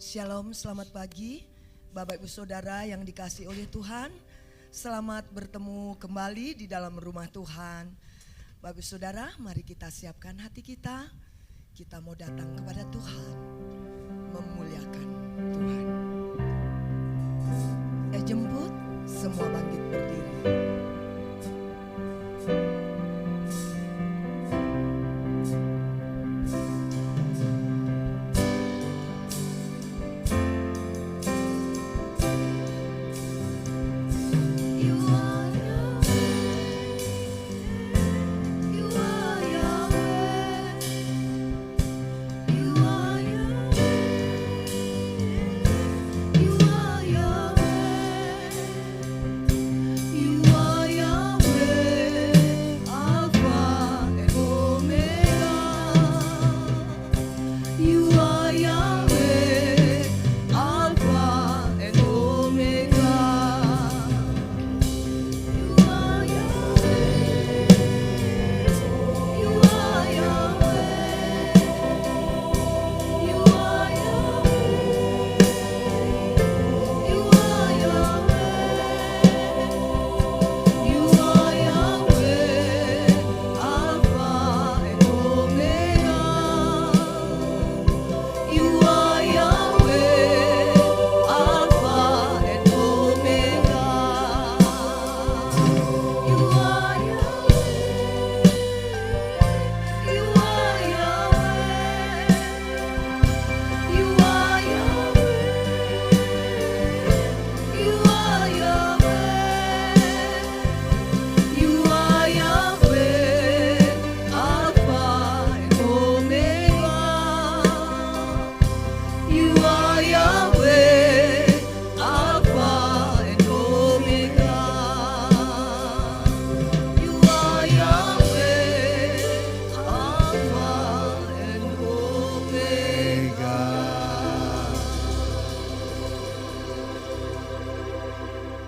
Shalom, selamat pagi Bapak Ibu Saudara yang dikasihi oleh Tuhan. Selamat bertemu kembali di dalam rumah Tuhan. Bapak Ibu Saudara, mari kita siapkan hati kita. Kita mau datang kepada Tuhan, memuliakan Tuhan. Saya jemput semua bangkit berdiri.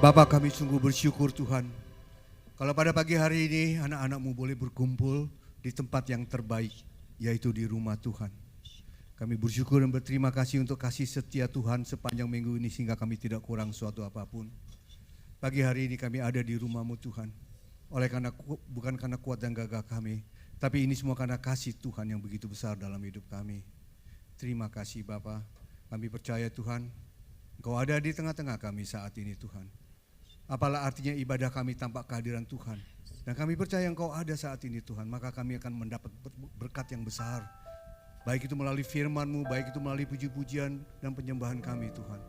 Bapa, kami sungguh bersyukur Tuhan, kalau pada pagi hari ini anak-anak-Mu boleh berkumpul di tempat yang terbaik, yaitu di rumah Tuhan. Kami bersyukur dan berterima kasih untuk kasih setia Tuhan sepanjang minggu ini sehingga kami tidak kurang suatu apapun. Pagi hari ini kami ada di rumah-Mu Tuhan, bukan karena kuat dan gagah kami, tapi ini semua karena kasih Tuhan yang begitu besar dalam hidup kami. Terima kasih Bapa, kami percaya Tuhan, Engkau ada di tengah-tengah kami saat ini Tuhan. Apalah artinya ibadah kami tanpa kehadiran Tuhan. Dan kami percaya Engkau ada saat ini Tuhan, maka kami akan mendapat berkat yang besar. Baik itu melalui firman-Mu, baik itu melalui puji-pujian dan penyembahan kami Tuhan.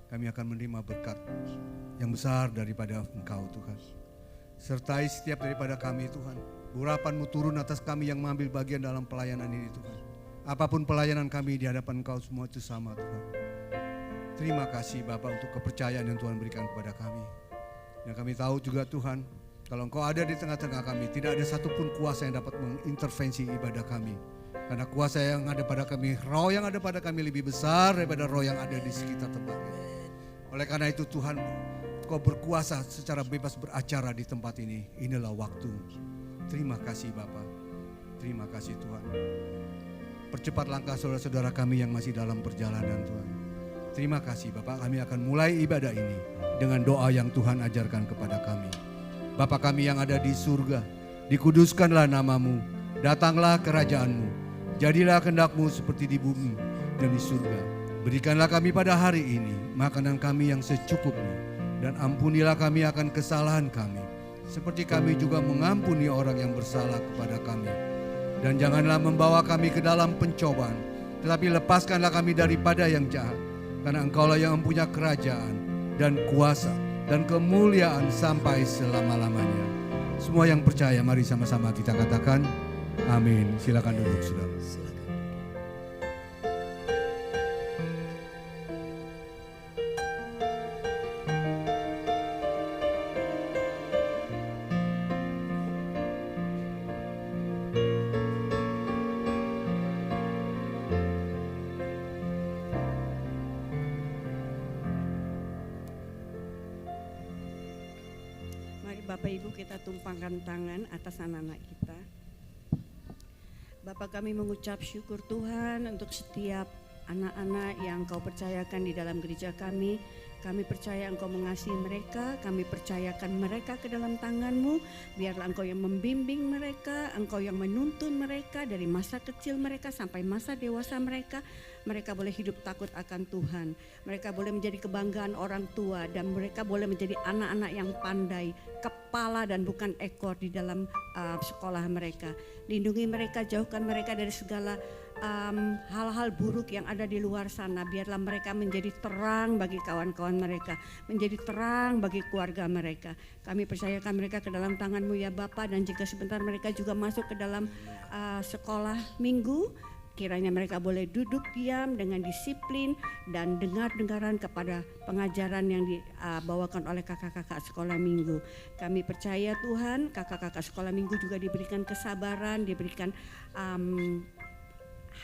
Kami akan menerima berkat yang besar daripada Engkau Tuhan. Sertai setiap daripada kami Tuhan. Urapan-Mu turun atas kami yang mengambil bagian dalam pelayanan ini Tuhan. Apapun pelayanan kami di hadapan Engkau semua itu sama Tuhan. Terima kasih Bapak untuk kepercayaan yang Tuhan berikan kepada kami. Dan kami tahu juga Tuhan, kalau Engkau ada di tengah-tengah kami, tidak ada satupun kuasa yang dapat mengintervensi ibadah kami. Karena kuasa yang ada pada kami, roh yang ada pada kami lebih besar daripada roh yang ada di sekitar tempat ini. Oleh karena itu Tuhan, Engkau berkuasa secara bebas beracara di tempat ini. Inilah waktu. Terima kasih Bapa. Terima kasih Tuhan. Percepat langkah saudara-saudara kami yang masih dalam perjalanan Tuhan. Terima kasih Bapak, kami akan mulai ibadah ini dengan doa yang Tuhan ajarkan kepada kami. Bapa kami yang ada di surga, dikuduskanlah nama-Mu, datanglah kerajaan-Mu, jadilah kehendak-Mu seperti di bumi dan di surga. Berikanlah kami pada hari ini makanan kami yang secukupnya, dan ampunilah kami akan kesalahan kami, seperti kami juga mengampuni orang yang bersalah kepada kami. Dan janganlah membawa kami ke dalam pencobaan, tetapi lepaskanlah kami daripada yang jahat. Karena Engkaulah yang mempunyai kerajaan dan kuasa dan kemuliaan sampai selama-lamanya. Semua yang percaya mari sama-sama kita katakan amin. Silakan duduk saudara. Bapak Ibu, kita tumpangkan tangan atas anak-anak kita. Bapak, kami mengucap syukur Tuhan untuk setiap anak-anak yang Engkau percayakan di dalam gereja kami. Kami percaya Engkau mengasihi mereka, kami percayakan mereka ke dalam tangan-Mu. Biarlah Engkau yang membimbing mereka, Engkau yang menuntun mereka dari masa kecil mereka sampai masa dewasa mereka. Mereka boleh hidup takut akan Tuhan. Mereka boleh menjadi kebanggaan orang tua dan mereka boleh menjadi anak-anak yang pandai, kepala dan bukan ekor di dalam sekolah mereka. Lindungi mereka, jauhkan mereka dari segala hal-hal buruk yang ada di luar sana. Biarlah mereka menjadi terang bagi kawan-kawan mereka, menjadi terang bagi keluarga mereka. Kami percayakan mereka ke dalam tangan-Mu ya Bapa, dan jika sebentar mereka juga masuk ke dalam sekolah minggu, kiranya mereka boleh duduk diam dengan disiplin dan dengar-dengaran kepada pengajaran yang dibawakan oleh kakak-kakak sekolah minggu. Kami percaya Tuhan, kakak-kakak sekolah minggu juga diberikan kesabaran, diberikan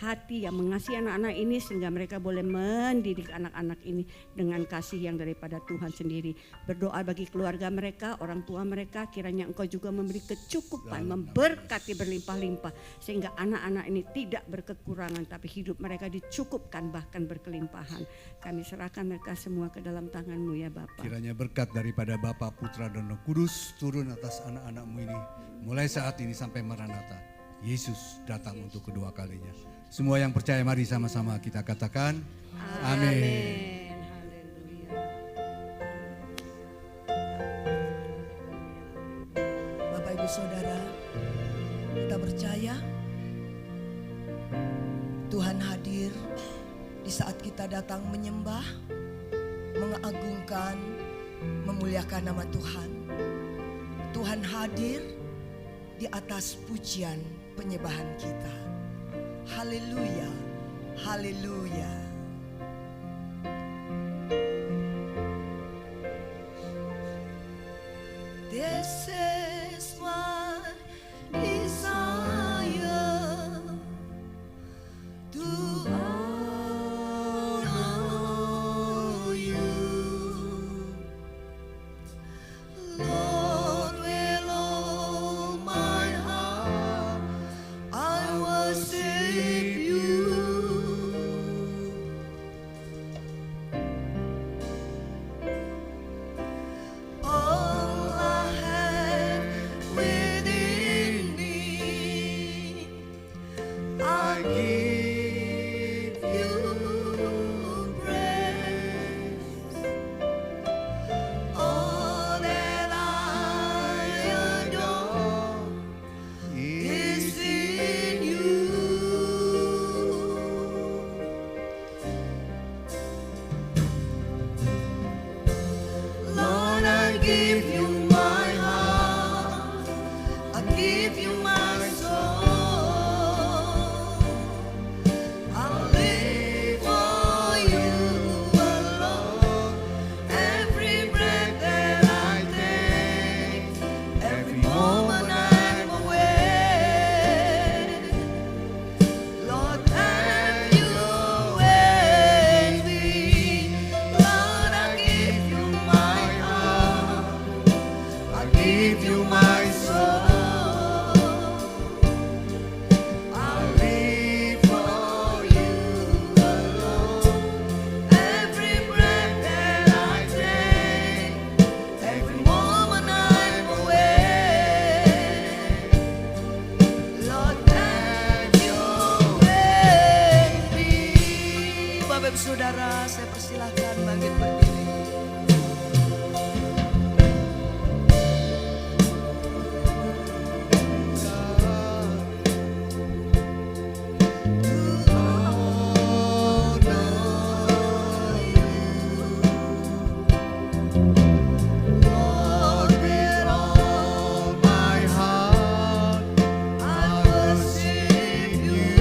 hati yang mengasihi anak-anak ini sehingga mereka boleh mendidik anak-anak ini dengan kasih yang daripada Tuhan sendiri. Berdoa bagi keluarga mereka, orang tua mereka, kiranya Engkau juga memberi kecukupan, memberkati berlimpah-limpah sehingga anak-anak ini tidak berkekurangan tapi hidup mereka dicukupkan bahkan berkelimpahan. Kami serahkan mereka semua ke dalam tangan-Mu ya Bapa. Kiranya berkat daripada Bapa, Putra dan Roh Kudus turun atas anak-anak-Mu ini mulai saat ini sampai Maranatha. Yesus datang untuk kedua kalinya. Semua yang percaya mari sama-sama kita katakan amin. Bapak Ibu Saudara, kita percaya Tuhan hadir di saat kita datang menyembah, mengagungkan, memuliakan nama Tuhan. Tuhan hadir di atas pujian penyembahan kita. Haleluya, haleluya. This is my desire to honor you, Lord, with all my heart I worship you. All I have within me, I give you praise. All that I adore is in you. Lord, I give you my heart, I give you my soul. I'll live for you alone. Every breath that I take, every moment I'm awake, Lord, have your way with me. Lord, I give you my heart, I give you my soul. I'll live for you alone. Every breath that I take, every moment I'm awake, Lord, have your way with me. Bapak Ibu Saudara, saya persilahkan bangkit berdiri. Lord, with all my heart I worship you.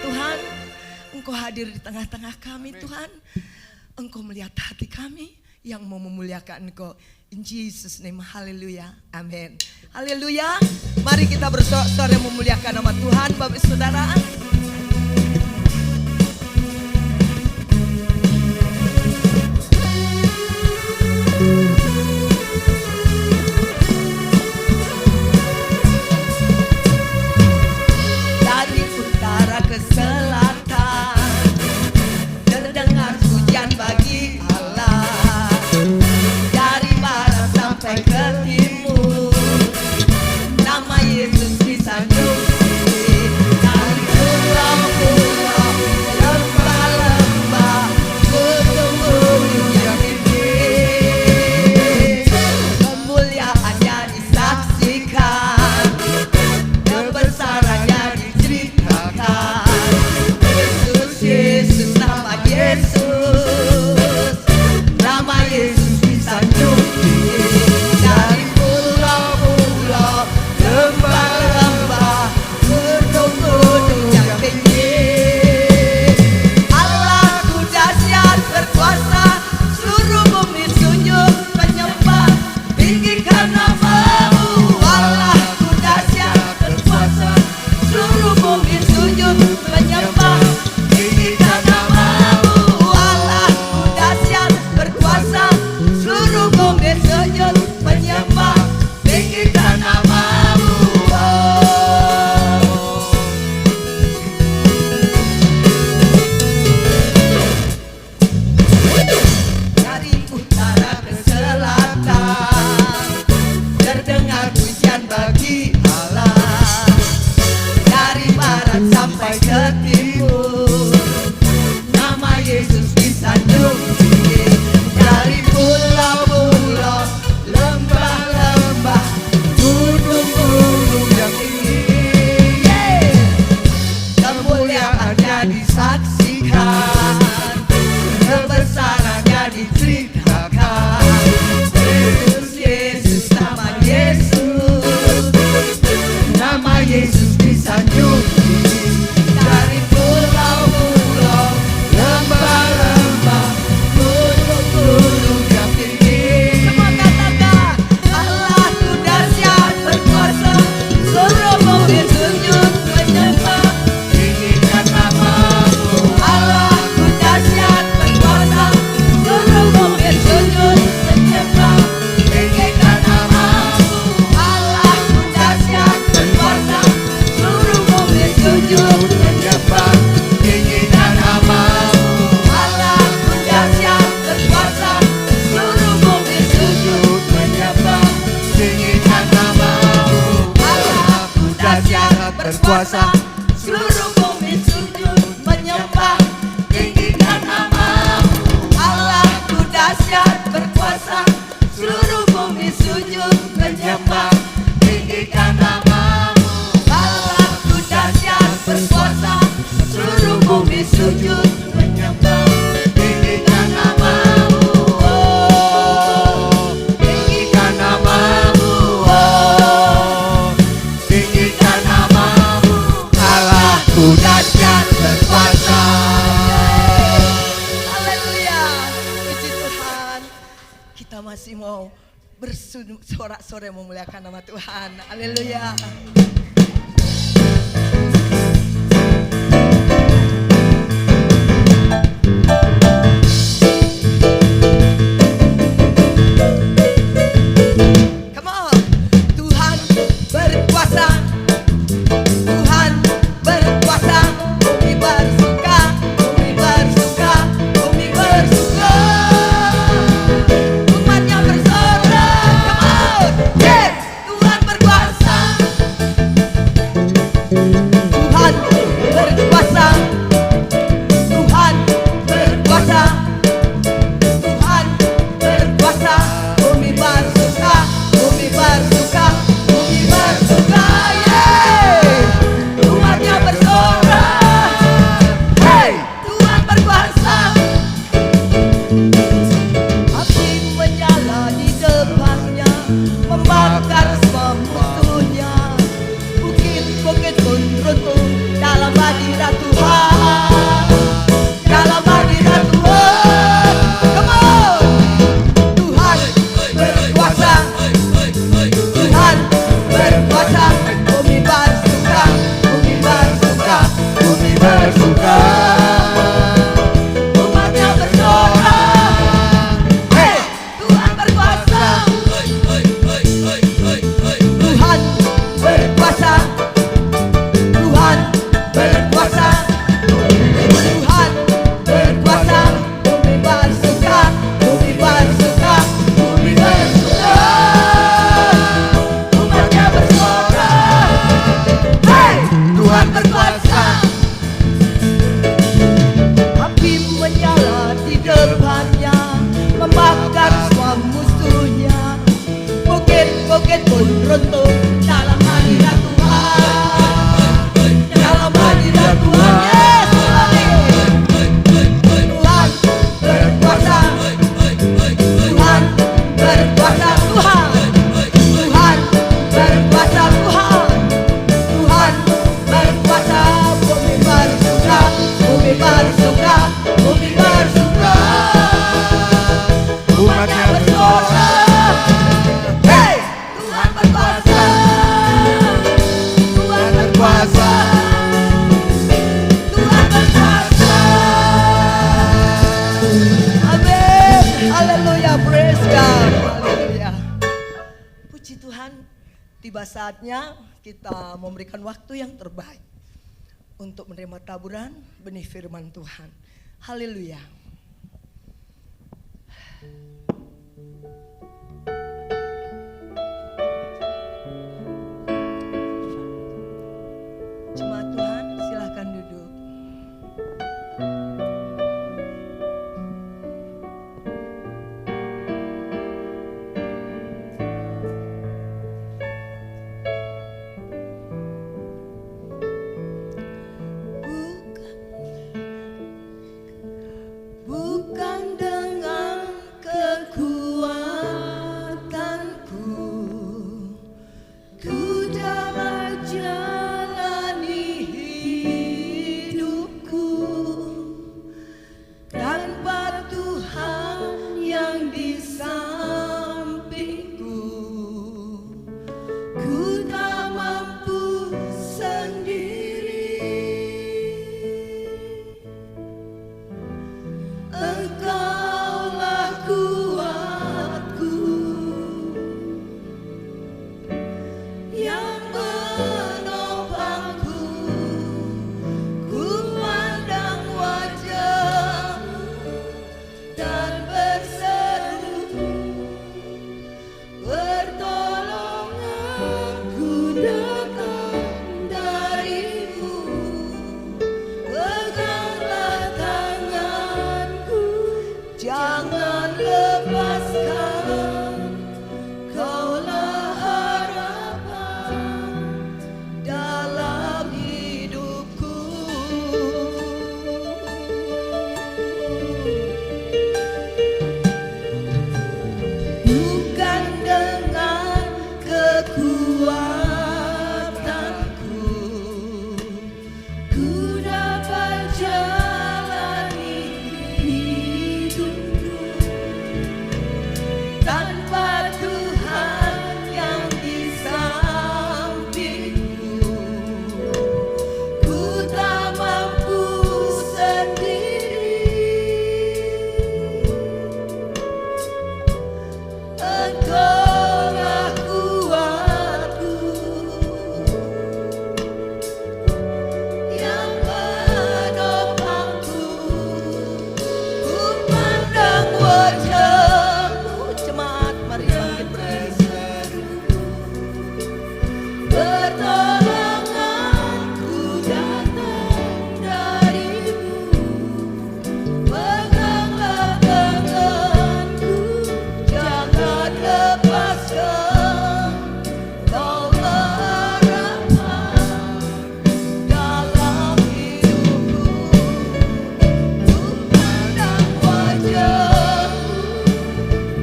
Tuhan, Engkau hadir di tengah-tengah kami Tuhan. Engkau melihat hati kami yang mau memuliakan Engkau. In Jesus name, haleluya, amin. Haleluya, mari kita bersorak-sorai memuliakan nama Tuhan Bapak Saudara. Dari utara ke selatan terdengar pujian bagi Allah. Dari barat sampai ke timur nama Yesus disanjungi. Dari pulau-pulau, lembah-lembah, gunung-gunung yang tinggi, kemuliaannya disaksikan, kebesarannya diceritakan. Yesus, Yesus, nama Yesus, nama Yesus disanjungi. Dari pulau-pulau, lembah-lembah, gunung-gunung yang tinggi, Allahku dahsyat berkuasa, seluruh bumi sujud menyembah, tinggikan namamu. Allahku dahsyat berkuasa, seluruh bumi sujud menyembah, tinggikan namamu. Allahku dahsyat berkuasa, seluruh bumi sujud menyembah, tinggikan namamu. Dari utara ke selatan terdengar pujian bagi Allah. Dari barat sampai ke timur nama Yesus disanjungi. Dari pulau-pulau, lembah-lembah, gunung-gunung yang tinggi, kemuliaannya disaksikan, kebesarannya diceritakan. Yesus, Yesus, nama Yesus, nama Yesus disanjungi. Dari pulau-pulau, lembah-lembah, gunung-gunung yang tinggi. Semua katakan, Allahku dahsyat berkuasa, seluruh bumi sujud menyembah, tinggikan namamu. Allahku dahsyat berkuasa, seluruh bumi sujud menyembah, tinggikan namamu. Allahku dahsyat berkuasa, seluruh bumi sujud menyembah, tinggikan namamu. Allahku dahsyat berkuasa, seluruh bumi sujud menyembah, tinggikan namamu. Allahku dahsyat berkuasa, seluruh bumi sujud menyembah, tinggikan namamu. Allahku dahsyat berkuasa, seluruh bumi sujud menyembah, tinggikan namamu. Allahku dahsyat berkuasa, seluruh bumi sujud menyembah, tinggikan namamu. Oh, tinggikan namamu. Oh, tinggikan namamu. Allahku dahsyat berkuasa. Haleluya, puji Tuhan. Kita masih mau bersorak-sorai memuliakan nama Tuhan. Haleluya. Come on. Tuhan berkuasa, Tuhan berkuasa, bumi bersuka, bumi bersuka, bumi bersuka, umatnya bersorak. Come on, yes, Tuhan berkuasa, Tiba saatnya kita memberikan waktu yang terbaik untuk menerima taburan benih firman Tuhan. Haleluya. Jemaat Tuhan, silakan duduk. Bukan dengan kekuatanku, ku dapat jalani hidupku tanpa Tuhan yang di sampingku. Ku tak mampu sendiri. Engkaulah kuatku yang menopangku. Ku pandang wajah-Mu dan berseru, pertolonganku datang dari-Mu. Peganglah tanganku, jangan lepaskan. Kaulah harapan dalam hidupku. Bukan dengan kekuatanku, ku dapat jalani hidupku tanpa Tuhan yang di sampingku. Ku tak mampu sendiri. Engkaulah kuatku yang menopangku. Ku pandang wajah-Mu. Jemaat, mari bangkit berdiri. Pertolonganku datang dari-Mu. Peganglah tanganku, jangan lepaskan. Kaulah harapan dalam hidupku. Ku pandang wajah-Mu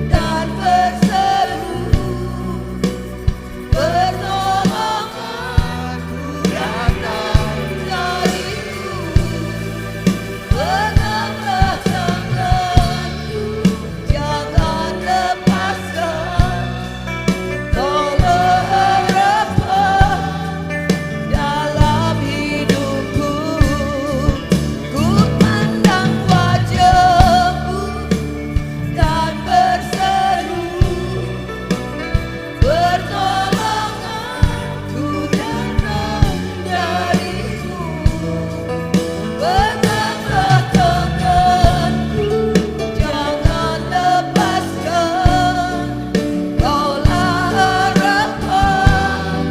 dan berseru, pertolonganku datang dari-Mu. Peganglah tanganku, jangan lepaskan. Kaulah harapan dalam hidupku. Ku pandang wajah-Mu dan berseru, pertolonganku datang dari-Mu. Peganglah tanganku, jangan lepaskan. Kaulah harapan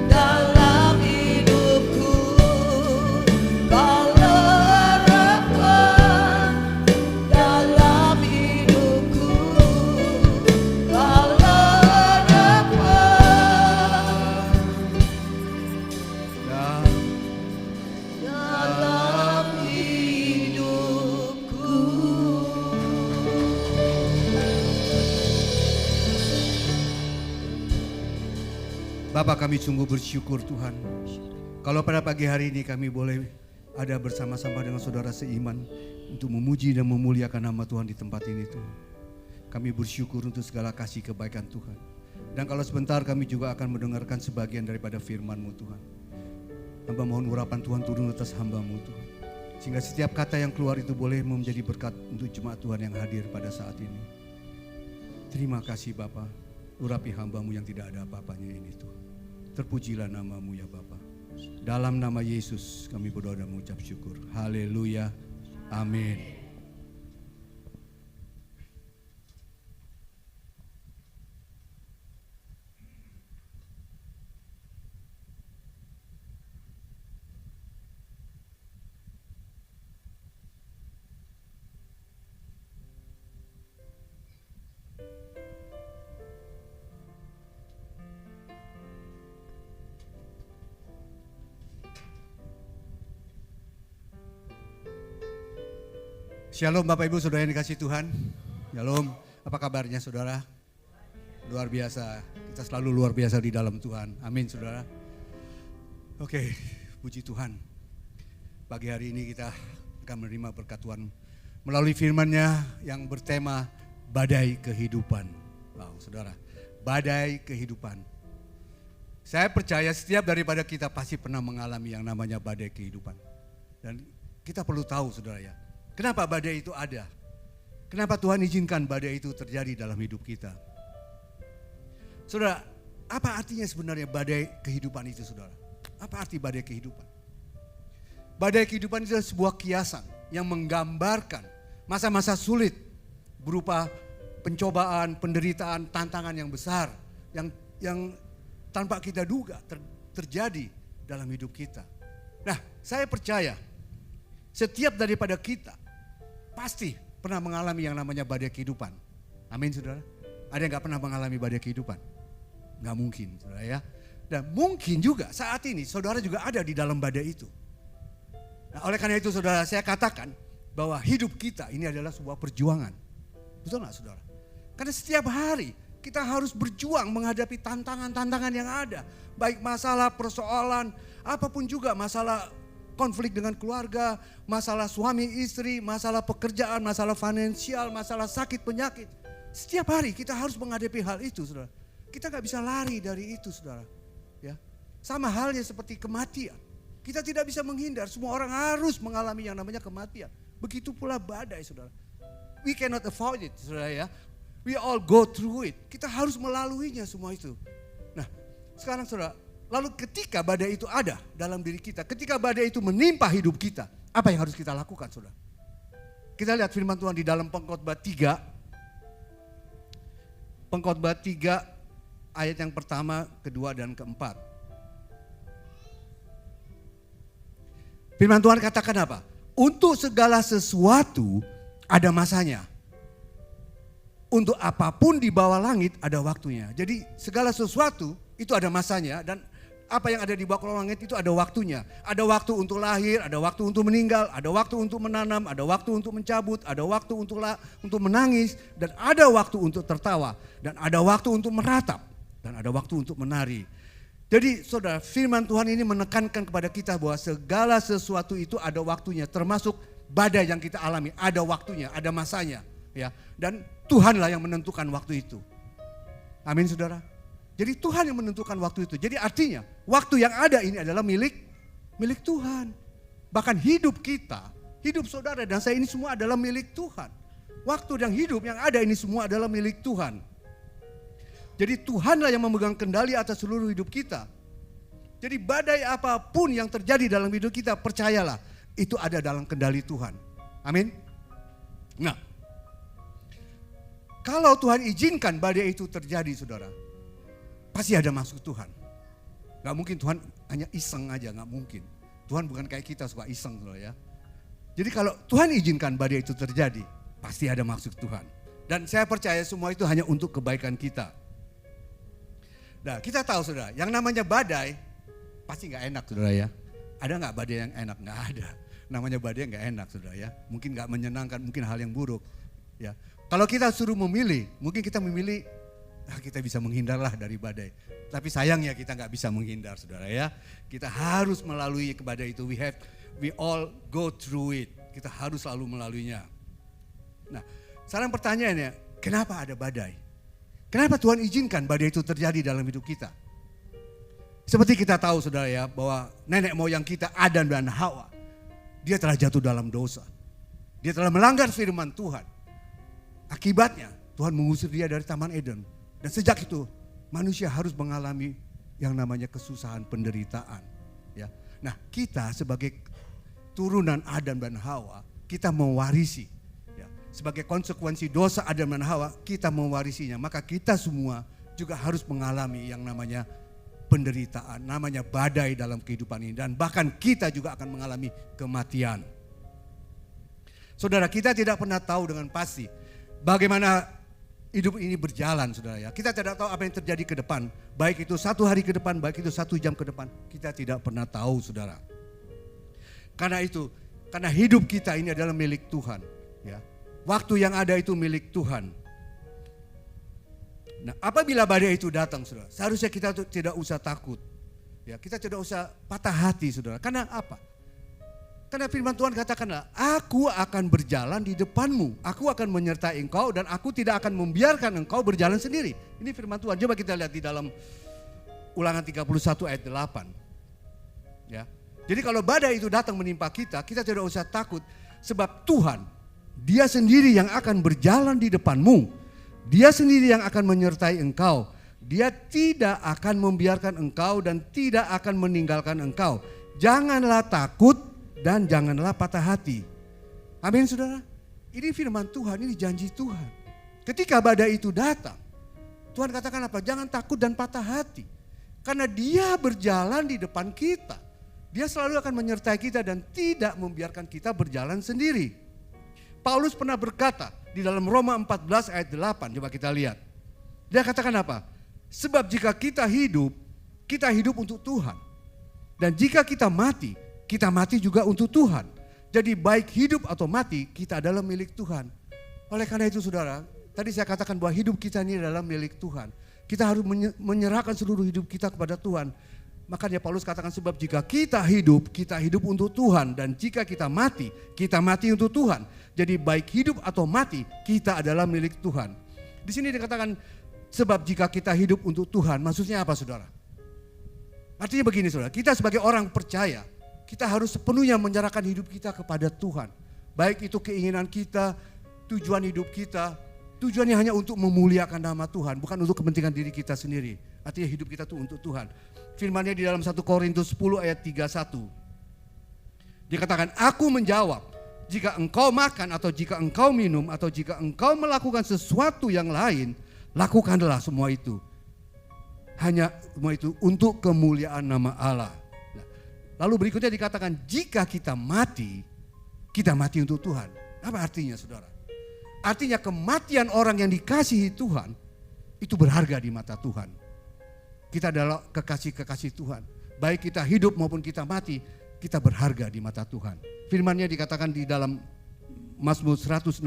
dalam hidupku. Kaulah harapan dalam hidupku. Kaulah harapan dalam hidupku. Bapa, kami sungguh bersyukur Tuhan. Kalau pada pagi hari ini kami boleh ada bersama-sama dengan saudara seiman untuk memuji dan memuliakan nama Tuhan di tempat ini Tuhan. Kami bersyukur untuk segala kasih kebaikan Tuhan. Dan kalau sebentar kami juga akan mendengarkan sebagian daripada firman-Mu Tuhan. Hamba mohon urapan Tuhan turun atas hamba-Mu Tuhan. Sehingga setiap kata yang keluar itu boleh menjadi berkat untuk jemaat Tuhan yang hadir pada saat ini. Terima kasih Bapa. Urapi hamba-Mu yang tidak ada apa-apanya ini Tuhan. Terpujilah nama-Mu ya Bapa. Dalam nama Yesus kami berdoa dan mengucap syukur. Haleluya. Amin. Shalom Bapak Ibu Saudara yang dikasihi Tuhan. Shalom, apa kabarnya saudara? Luar biasa, kita selalu luar biasa di dalam Tuhan. Amin saudara. Oke, puji Tuhan. Pagi hari ini kita akan menerima berkat Tuhan melalui firman-Nya yang bertema badai kehidupan. Wow saudara, badai kehidupan. Saya percaya setiap daripada kita pasti pernah mengalami yang namanya badai kehidupan. Dan kita perlu tahu saudara ya, kenapa badai itu ada? Kenapa Tuhan izinkan badai itu terjadi dalam hidup kita? Saudara, apa artinya sebenarnya badai kehidupan itu saudara? Apa arti badai kehidupan? Badai kehidupan itu adalah sebuah kiasan yang menggambarkan masa-masa sulit berupa pencobaan, penderitaan, tantangan yang besar yang tanpa kita duga terjadi dalam hidup kita. Nah, saya percaya setiap daripada kita pasti pernah mengalami yang namanya badai kehidupan. Amin saudara. Ada yang gak pernah mengalami badai kehidupan? Gak mungkin saudara ya. Dan mungkin juga saat ini saudara juga ada di dalam badai itu. Nah, oleh karena itu saudara, saya katakan bahwa hidup kita ini adalah sebuah perjuangan. Betul gak saudara? Karena setiap hari kita harus berjuang menghadapi tantangan-tantangan yang ada. Baik masalah, persoalan, apapun juga, masalah konflik dengan keluarga, masalah suami istri, masalah pekerjaan, masalah finansial, masalah sakit penyakit. Setiap hari kita harus menghadapi hal itu saudara. Kita gak bisa lari dari itu saudara. Ya, sama halnya seperti kematian. Kita tidak bisa menghindar, semua orang harus mengalami yang namanya kematian. Begitu pula badai saudara. We cannot avoid it saudara ya. We all go through it. Kita harus melaluinya semua itu. Nah sekarang saudara, lalu ketika badai itu ada dalam diri kita, ketika badai itu menimpa hidup kita, apa yang harus kita lakukan saudara? Kita lihat firman Tuhan di dalam Pengkhotbah 3. Pengkhotbah 3 ayat yang pertama, kedua dan keempat. Firman Tuhan katakan apa? Untuk segala sesuatu ada masanya. Untuk apapun di bawah langit ada waktunya. Jadi segala sesuatu itu ada masanya dan apa yang ada di bawah langit itu ada waktunya. Ada waktu untuk lahir, ada waktu untuk meninggal, ada waktu untuk menanam, ada waktu untuk mencabut, ada waktu untuk menangis, dan ada waktu untuk tertawa, dan ada waktu untuk meratap, dan ada waktu untuk menari. Jadi saudara, firman Tuhan ini menekankan kepada kita bahwa segala sesuatu itu ada waktunya, termasuk badai yang kita alami, ada waktunya, ada masanya. Ya, dan Tuhanlah yang menentukan waktu itu. Amin saudara. Jadi Tuhan yang menentukan waktu itu. Jadi artinya waktu yang ada ini adalah milik Tuhan. Bahkan hidup kita, hidup saudara dan saya ini semua adalah milik Tuhan. Waktu dan hidup yang ada ini semua adalah milik Tuhan. Jadi Tuhanlah yang memegang kendali atas seluruh hidup kita. Jadi badai apapun yang terjadi dalam hidup kita, percayalah itu ada dalam kendali Tuhan. Amin. Nah, kalau Tuhan izinkan badai itu terjadi saudara, pasti ada maksud Tuhan. Gak mungkin Tuhan hanya iseng aja, gak mungkin. Tuhan bukan kayak kita suka iseng saudara ya. Jadi kalau Tuhan izinkan badai itu terjadi, pasti ada maksud Tuhan. Dan saya percaya semua itu hanya untuk kebaikan kita. Nah kita tahu saudara, yang namanya badai pasti gak enak saudara ya. Ada gak badai yang enak? Gak ada. Namanya badai gak enak saudara ya. Mungkin gak menyenangkan, mungkin hal yang buruk. Ya. Kalau kita suruh memilih, mungkin kita memilih kita bisa menghindarlah dari badai. Tapi sayangnya kita gak bisa menghindar saudara ya. Kita harus melalui badai itu. We all go through it. Kita harus selalu melaluinya. Nah sekarang pertanyaannya, kenapa ada badai? Kenapa Tuhan izinkan badai itu terjadi dalam hidup kita? Seperti kita tahu saudara ya, bahwa nenek moyang kita Adam dan Hawa, dia telah jatuh dalam dosa. Dia telah melanggar firman Tuhan. Akibatnya Tuhan mengusir dia dari Taman Eden. Dan sejak itu manusia harus mengalami yang namanya kesusahan, penderitaan. Ya. Nah, kita sebagai turunan Adam dan Hawa, kita mewarisi. Ya. Sebagai konsekuensi dosa Adam dan Hawa, kita mewarisinya. Maka kita semua juga harus mengalami yang namanya penderitaan, namanya badai dalam kehidupan ini. Dan bahkan kita juga akan mengalami kematian. Saudara, kita tidak pernah tahu dengan pasti bagaimana hidup ini berjalan, saudara ya. Kita tidak tahu apa yang terjadi ke depan. Baik itu 1 hari ke depan, baik itu 1 jam ke depan. Kita tidak pernah tahu, saudara. Karena itu, karena hidup kita ini adalah milik Tuhan. Ya. Waktu yang ada itu milik Tuhan. Nah, apabila badai itu datang, saudara, seharusnya kita tidak usah takut. Ya, kita tidak usah patah hati, saudara. Karena apa? Karena firman Tuhan katakanlah, aku akan berjalan di depanmu. Aku akan menyertai engkau dan aku tidak akan membiarkan engkau berjalan sendiri. Ini firman Tuhan. Coba kita lihat di dalam Ulangan 31 ayat 8. Ya. Jadi kalau badai itu datang menimpa kita, kita tidak usah takut. Sebab Tuhan, Dia sendiri yang akan berjalan di depanmu. Dia sendiri yang akan menyertai engkau. Dia tidak akan membiarkan engkau dan tidak akan meninggalkan engkau. Janganlah takut dan janganlah patah hati. Amin, saudara. Ini firman Tuhan, ini janji Tuhan. Ketika badai itu datang, Tuhan katakan apa? Jangan takut dan patah hati. Karena Dia berjalan di depan kita. Dia selalu akan menyertai kita dan tidak membiarkan kita berjalan sendiri. Paulus pernah berkata di dalam Roma 14 ayat 8, coba kita lihat. Dia katakan apa? Sebab jika kita hidup untuk Tuhan. Dan jika kita mati juga untuk Tuhan. Jadi baik hidup atau mati, kita adalah milik Tuhan. Oleh karena itu, saudara, tadi saya katakan bahwa hidup kita ini adalah milik Tuhan. Kita harus menyerahkan seluruh hidup kita kepada Tuhan. Makanya Paulus katakan sebab jika kita hidup untuk Tuhan. Dan jika kita mati untuk Tuhan. Jadi baik hidup atau mati, kita adalah milik Tuhan. Di sini dikatakan sebab jika kita hidup untuk Tuhan, maksudnya apa, saudara? Artinya begini, saudara, kita sebagai orang percaya, kita harus sepenuhnya menyerahkan hidup kita kepada Tuhan. Baik itu keinginan kita, tujuan hidup kita, tujuannya hanya untuk memuliakan nama Tuhan, bukan untuk kepentingan diri kita sendiri. Artinya hidup kita itu untuk Tuhan. Firman-Nya di dalam 1 Korintus 10 ayat 31. Dikatakan, aku menjawab, jika engkau makan atau jika engkau minum atau jika engkau melakukan sesuatu yang lain, lakukanlah semua itu. Hanya semua itu untuk kemuliaan nama Allah. Lalu berikutnya dikatakan jika kita mati untuk Tuhan. Apa artinya, saudara? Artinya kematian orang yang dikasihi Tuhan itu berharga di mata Tuhan. Kita adalah kekasih-kekasih Tuhan. Baik kita hidup maupun kita mati, kita berharga di mata Tuhan. Firman-Nya dikatakan di dalam Mazmur 116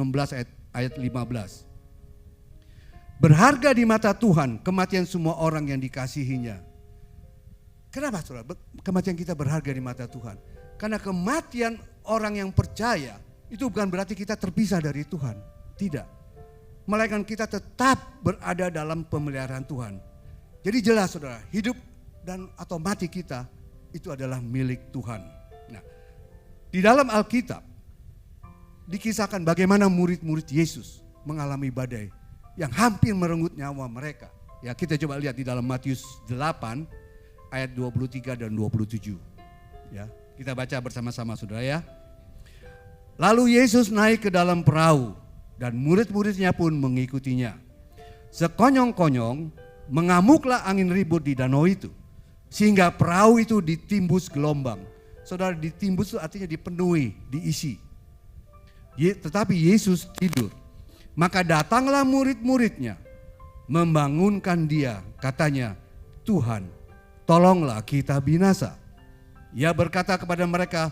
ayat 15. Berharga di mata Tuhan kematian semua orang yang dikasihinya. Kenapa, saudara? Kematian kita berharga di mata Tuhan. Karena kematian orang yang percaya itu bukan berarti kita terpisah dari Tuhan. Tidak. Melainkan kita tetap berada dalam pemeliharaan Tuhan. Jadi jelas, saudara, hidup dan atau mati kita itu adalah milik Tuhan. Nah, di dalam Alkitab dikisahkan bagaimana murid-murid Yesus mengalami badai yang hampir merenggut nyawa mereka. Ya, kita coba lihat di dalam Matius 8 ayat 23 dan 27. Ya, kita baca bersama-sama, saudara ya. Lalu Yesus naik ke dalam perahu dan murid-muridnya pun mengikutinya. Sekonyong-konyong mengamuklah angin ribut di danau itu, sehingga perahu itu ditimbus gelombang. Saudara, ditimbus itu artinya dipenuhi, diisi. Tetapi Yesus tidur. Maka datanglah murid-muridnya, membangunkan dia, katanya, Tuhan, tolonglah kita binasa. Ia berkata kepada mereka,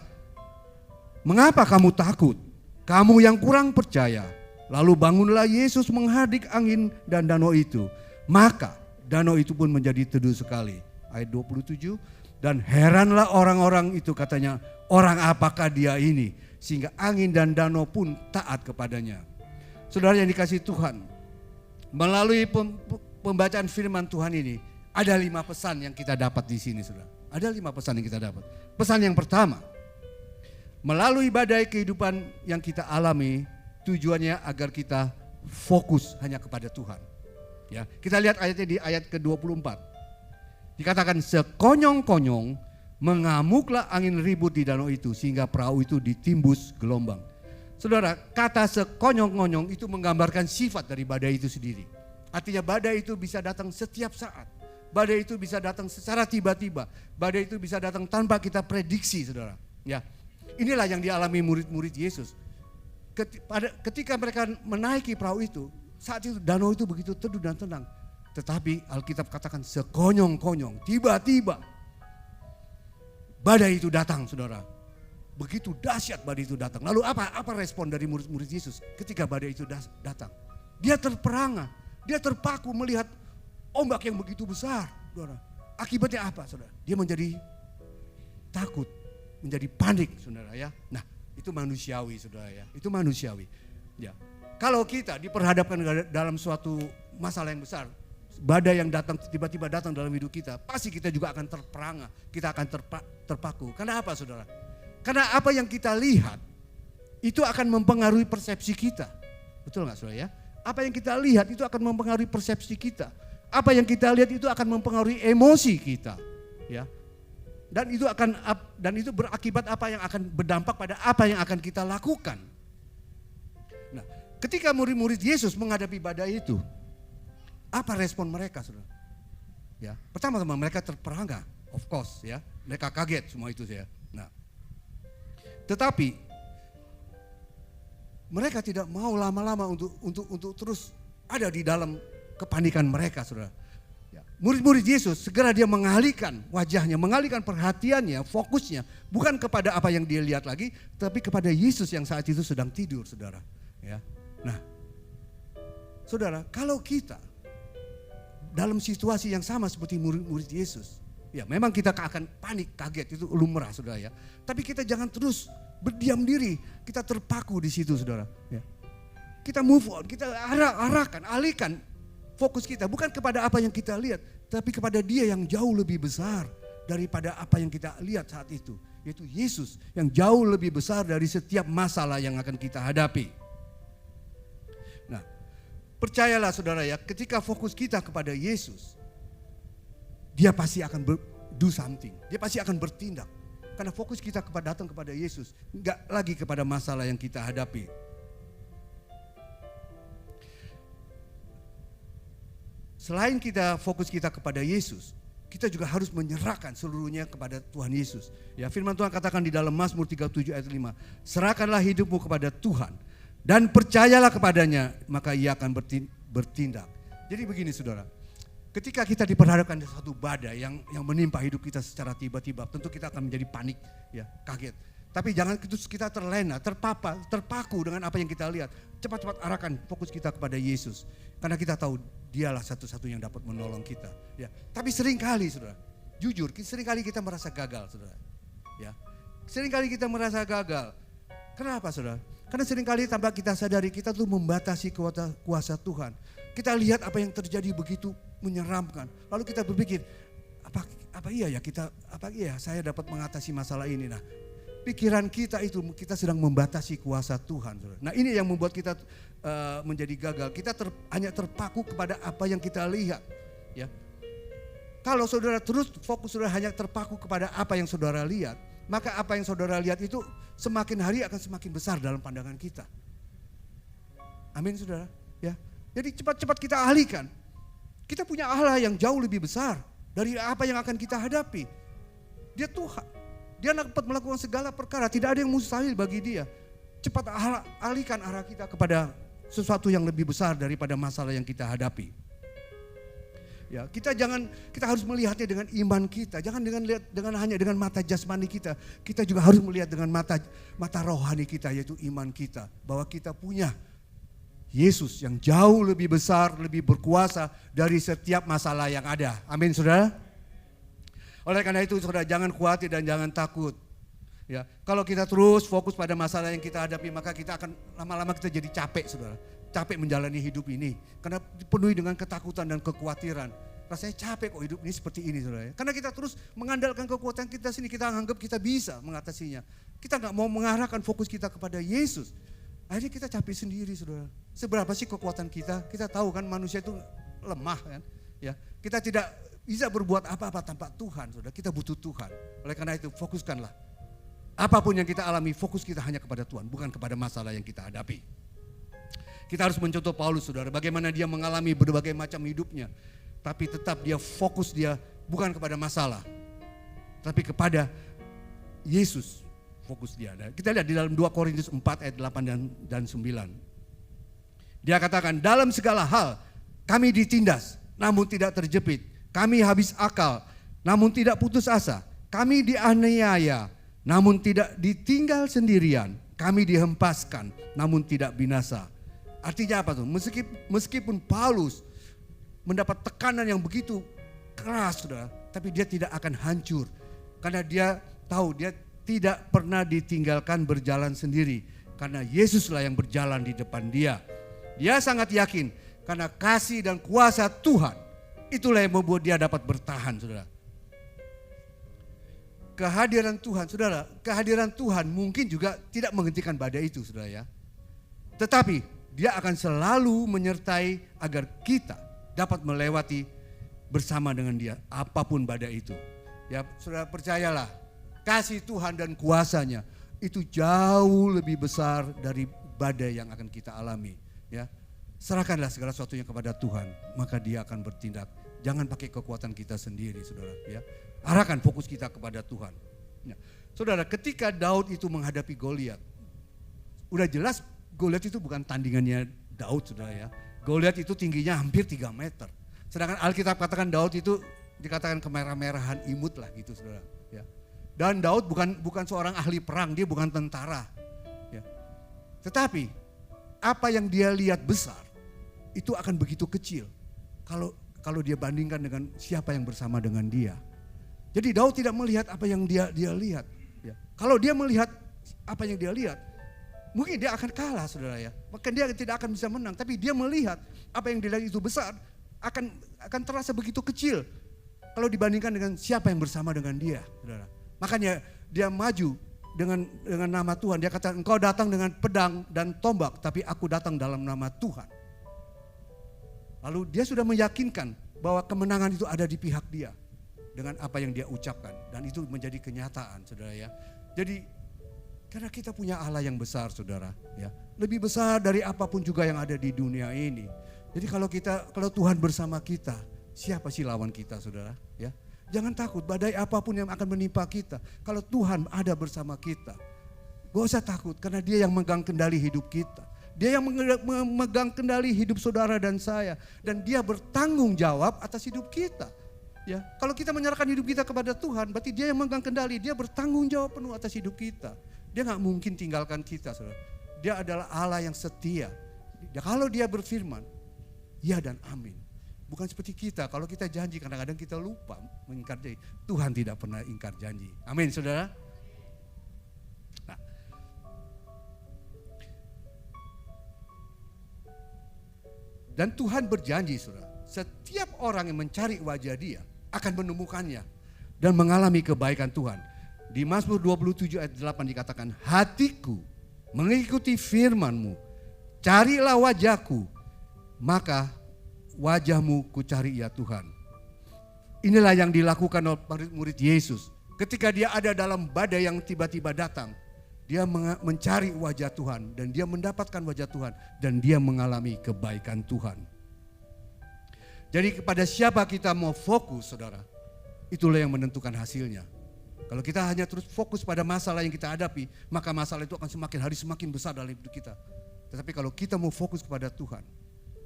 mengapa kamu takut? Kamu yang kurang percaya. Lalu bangunlah Yesus menghadik angin dan danau itu. Maka danau itu pun menjadi teduh sekali. Ayat 27. Dan heranlah orang-orang itu, katanya, orang apakah dia ini? Sehingga angin dan danau pun taat kepadanya. Saudara yang dikasihi Tuhan, melalui pembacaan firman Tuhan ini, ada 5 pesan yang kita dapat di sini, saudara. Ada 5 pesan yang kita dapat. Pesan yang pertama, melalui badai kehidupan yang kita alami, tujuannya agar kita fokus hanya kepada Tuhan. Ya, kita lihat ayatnya di ayat ke-24. Dikatakan sekonyong-konyong mengamuklah angin ribut di danau itu sehingga perahu itu ditimbus gelombang. Saudara, kata sekonyong-konyong itu menggambarkan sifat dari badai itu sendiri. Artinya badai itu bisa datang setiap saat. Badai itu bisa datang secara tiba-tiba. Badai itu bisa datang tanpa kita prediksi, saudara. Ya, inilah yang dialami murid-murid Yesus. Ketika mereka menaiki perahu itu, saat itu danau itu begitu teduh dan tenang. Tetapi Alkitab katakan sekonyong-konyong, tiba-tiba badai itu datang, saudara. Begitu dahsyat badai itu datang. Lalu apa respon dari murid-murid Yesus ketika badai itu datang? Dia terperangah, dia terpaku melihat ombak yang begitu besar, saudara. Akibatnya apa, saudara? Dia menjadi takut, menjadi panik, saudara ya. Nah, itu manusiawi, saudara ya. Itu manusiawi. Ya. Kalau kita diperhadapkan dalam suatu masalah yang besar, badai yang datang tiba-tiba datang dalam hidup kita, pasti kita juga akan terperangah, kita akan terpaku. Karena apa, saudara? Karena apa yang kita lihat itu akan mempengaruhi persepsi kita. Betul nggak, saudara ya? Apa yang kita lihat itu akan mempengaruhi persepsi kita. Apa yang kita lihat itu akan mempengaruhi emosi kita, ya. Dan itu berakibat apa yang akan berdampak pada apa yang akan kita lakukan. Nah, ketika murid-murid Yesus menghadapi badai itu, apa respon mereka, saudara? Ya, pertama-tama mereka terperangah, of course, ya. Mereka kaget semua itu, ya. Nah, tetapi mereka tidak mau lama-lama untuk terus ada di dalam kepanikan mereka, saudara. Ya. Murid-murid Yesus segera dia mengalihkan wajahnya, mengalihkan perhatiannya, fokusnya bukan kepada apa yang dia lihat lagi, tapi kepada Yesus yang saat itu sedang tidur, saudara. Ya. Nah, saudara, kalau kita dalam situasi yang sama seperti murid-murid Yesus, ya memang kita akan panik, kaget, itu lumrah, saudara ya. Tapi kita jangan terus berdiam diri, kita terpaku di situ, saudara. Ya. Kita move on, kita arahkan, alihkan fokus kita bukan kepada apa yang kita lihat, tapi kepada Dia yang jauh lebih besar daripada apa yang kita lihat saat itu, yaitu Yesus yang jauh lebih besar dari setiap masalah yang akan kita hadapi. Nah, percayalah, saudara ya, ketika fokus kita kepada Yesus, Dia pasti akan do something, Dia pasti akan bertindak. Karena fokus kita datang kepada Yesus, enggak lagi kepada masalah yang kita hadapi. Selain kita fokus kita kepada Yesus, kita juga harus menyerahkan seluruhnya kepada Tuhan Yesus. Ya, firman Tuhan katakan di dalam Mazmur 37 ayat 5, serahkanlah hidupmu kepada Tuhan dan percayalah kepadanya, maka Ia akan bertindak. Jadi begini, saudara, ketika kita diperhadapkan dengan satu badai yang menimpa hidup kita secara tiba-tiba, tentu kita akan menjadi panik, ya, kaget. Tapi jangan kita terlena, terpaku dengan apa yang kita lihat. Cepat-cepat arahkan fokus kita kepada Yesus. Karena kita tahu Dialah satu-satunya yang dapat menolong kita. Ya. Tapi seringkali, saudara, jujur, seringkali kita merasa gagal, saudara. Ya. Seringkali kita merasa gagal. Kenapa, saudara? Karena seringkali tanpa kita sadari kita tuh membatasi kuasa Tuhan. Kita lihat apa yang terjadi begitu menyeramkan. Lalu kita berpikir, apa iya saya dapat mengatasi masalah ini. Nah, pikiran kita itu kita sedang membatasi kuasa Tuhan, saudara. Nah, ini yang membuat kita menjadi gagal. Kita hanya terpaku kepada apa yang kita lihat, ya. Kalau saudara terus fokus, saudara hanya terpaku kepada apa yang saudara lihat, maka apa yang saudara lihat itu semakin hari akan semakin besar dalam pandangan kita. Amin, saudara. Ya. Jadi cepat-cepat kita alihkan. Kita punya Allah yang jauh lebih besar dari apa yang akan kita hadapi. Dia Tuhan. Dia dapat melakukan segala perkara. Tidak ada yang mustahil bagi Dia. Cepat alihkan arah kita kepada sesuatu yang lebih besar daripada masalah yang kita hadapi. Ya, kita harus melihatnya dengan iman kita. Jangan hanya dengan mata jasmani kita. Kita juga harus melihat dengan mata rohani kita, yaitu iman kita, bahwa kita punya Yesus yang jauh lebih besar, lebih berkuasa dari setiap masalah yang ada. Amin, saudara. Oleh karena itu, saudara, jangan khawatir dan jangan takut. Ya, kalau kita terus fokus pada masalah yang kita hadapi, maka kita akan lama-lama kita jadi capek, saudara. Capek menjalani hidup ini karena dipenuhi dengan ketakutan dan kekhawatiran. Rasanya capek kok hidup ini seperti ini, saudara. Karena kita terus mengandalkan kekuatan kita sini, kita anggap kita bisa mengatasinya. Kita nggak mau mengarahkan fokus kita kepada Yesus. Akhirnya kita capek sendiri, saudara. Seberapa sih kekuatan kita? Kita tahu kan manusia itu lemah kan. Ya, kita tidak bisa berbuat apa-apa tanpa Tuhan, saudara. Kita butuh Tuhan. Oleh karena itu fokuskanlah. Apapun yang kita alami, fokus kita hanya kepada Tuhan, bukan kepada masalah yang kita hadapi. Kita harus mencontoh Paulus, saudara, bagaimana dia mengalami berbagai macam hidupnya. Tapi tetap dia fokus dia bukan kepada masalah, tapi kepada Yesus fokus dia. Kita lihat di dalam 2 Korintus 4 ayat 8 dan 9. Dia katakan, dalam segala hal kami ditindas, namun tidak terjepit. Kami habis akal, namun tidak putus asa. Kami dianiaya, namun tidak ditinggal sendirian. Kami dihempaskan, namun tidak binasa. Artinya apa tuh? Meskipun Paulus mendapat tekanan yang begitu keras, saudara, tapi dia tidak akan hancur. Karena dia tahu dia tidak pernah ditinggalkan berjalan sendiri. Karena Yesuslah yang berjalan di depan dia. Dia sangat yakin karena kasih dan kuasa Tuhan. Itulah yang membuat dia dapat bertahan, saudara. Kehadiran Tuhan, saudara, kehadiran Tuhan mungkin juga tidak menghentikan badai itu, saudara ya. Tetapi dia akan selalu menyertai agar kita dapat melewati bersama dengan dia apapun badai itu. Ya, saudara percayalah, kasih Tuhan dan kuasanya itu jauh lebih besar dari badai yang akan kita alami. Ya, serahkanlah segala sesuatunya kepada Tuhan, maka dia akan bertindak. Jangan pakai kekuatan kita sendiri, saudara. Ya, arahkan fokus kita kepada Tuhan. Ya. Saudara, ketika Daud itu menghadapi Goliat, udah jelas Goliat itu bukan tandingannya Daud, saudara ya. Goliat itu tingginya hampir 3 meter. Sedangkan Alkitab katakan Daud itu dikatakan kemerah-merahan imut lah gitu, saudara. Ya. Dan Daud bukan seorang ahli perang, dia bukan tentara. Ya. Tetapi apa yang dia lihat besar itu akan begitu kecil kalau dia bandingkan dengan siapa yang bersama dengan dia. Jadi Daud tidak melihat apa yang dia lihat. Ya. Kalau dia melihat apa yang dia lihat, mungkin dia akan kalah, saudara ya. Maka dia tidak akan bisa menang. Tapi dia melihat apa yang dilihat itu besar, akan terasa begitu kecil kalau dibandingkan dengan siapa yang bersama dengan dia, saudara. Makanya dia maju dengan nama Tuhan. Dia kata, engkau datang dengan pedang dan tombak, tapi aku datang dalam nama Tuhan. Lalu dia sudah meyakinkan bahwa kemenangan itu ada di pihak dia dengan apa yang dia ucapkan, dan itu menjadi kenyataan, saudara ya. Jadi karena kita punya Allah yang besar, saudara, ya, lebih besar dari apapun juga yang ada di dunia ini. Jadi kalau Tuhan bersama kita, siapa sih lawan kita, saudara? Ya, jangan takut badai apapun yang akan menimpa kita. Kalau Tuhan ada bersama kita, gak usah takut karena Dia yang memegang kendali hidup kita. Dia yang memegang kendali hidup saudara dan saya, dan Dia bertanggung jawab atas hidup kita. Ya, kalau kita menyerahkan hidup kita kepada Tuhan, berarti Dia yang memegang kendali, Dia bertanggung jawab penuh atas hidup kita. Dia gak mungkin tinggalkan kita, saudara. Dia adalah Allah yang setia. Kalau Dia berfirman, ya dan amin. Bukan seperti kita, kalau kita janji kadang-kadang kita lupa mengingkar janji. Tuhan tidak pernah ingkar janji. Amin, saudara. Nah, dan Tuhan berjanji, saudara, setiap orang yang mencari wajah Dia akan menemukannya dan mengalami kebaikan Tuhan. Di Mazmur 27 ayat 8 dikatakan, hatiku mengikuti firman-Mu, carilah wajahku, maka wajah-Mu ku cari ya Tuhan. Inilah yang dilakukan oleh murid Yesus. Ketika dia ada dalam badai yang tiba-tiba datang, dia mencari wajah Tuhan dan dia mendapatkan wajah Tuhan dan dia mengalami kebaikan Tuhan. Jadi kepada siapa kita mau fokus, saudara, itulah yang menentukan hasilnya. Kalau kita hanya terus fokus pada masalah yang kita hadapi, maka masalah itu akan semakin hari semakin besar dalam hidup kita. Tetapi kalau kita mau fokus kepada Tuhan,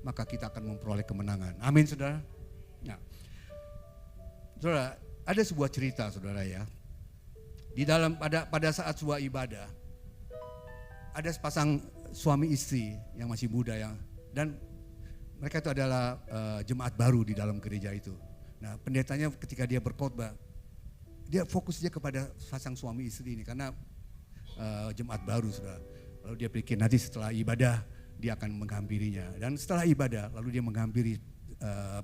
maka kita akan memperoleh kemenangan. Amin, saudara. Nah, saudara, ada sebuah cerita, saudara ya. Di dalam pada saat sebuah ibadah, ada sepasang suami istri yang masih muda ya, dan mereka itu adalah jemaat baru di dalam gereja itu. Nah, pendetanya ketika dia berkhotbah, dia fokusnya kepada pasang suami istri ini karena jemaat baru, saudara. Lalu dia pikir nanti setelah ibadah dia akan menghampirinya, dan setelah ibadah lalu dia menghampiri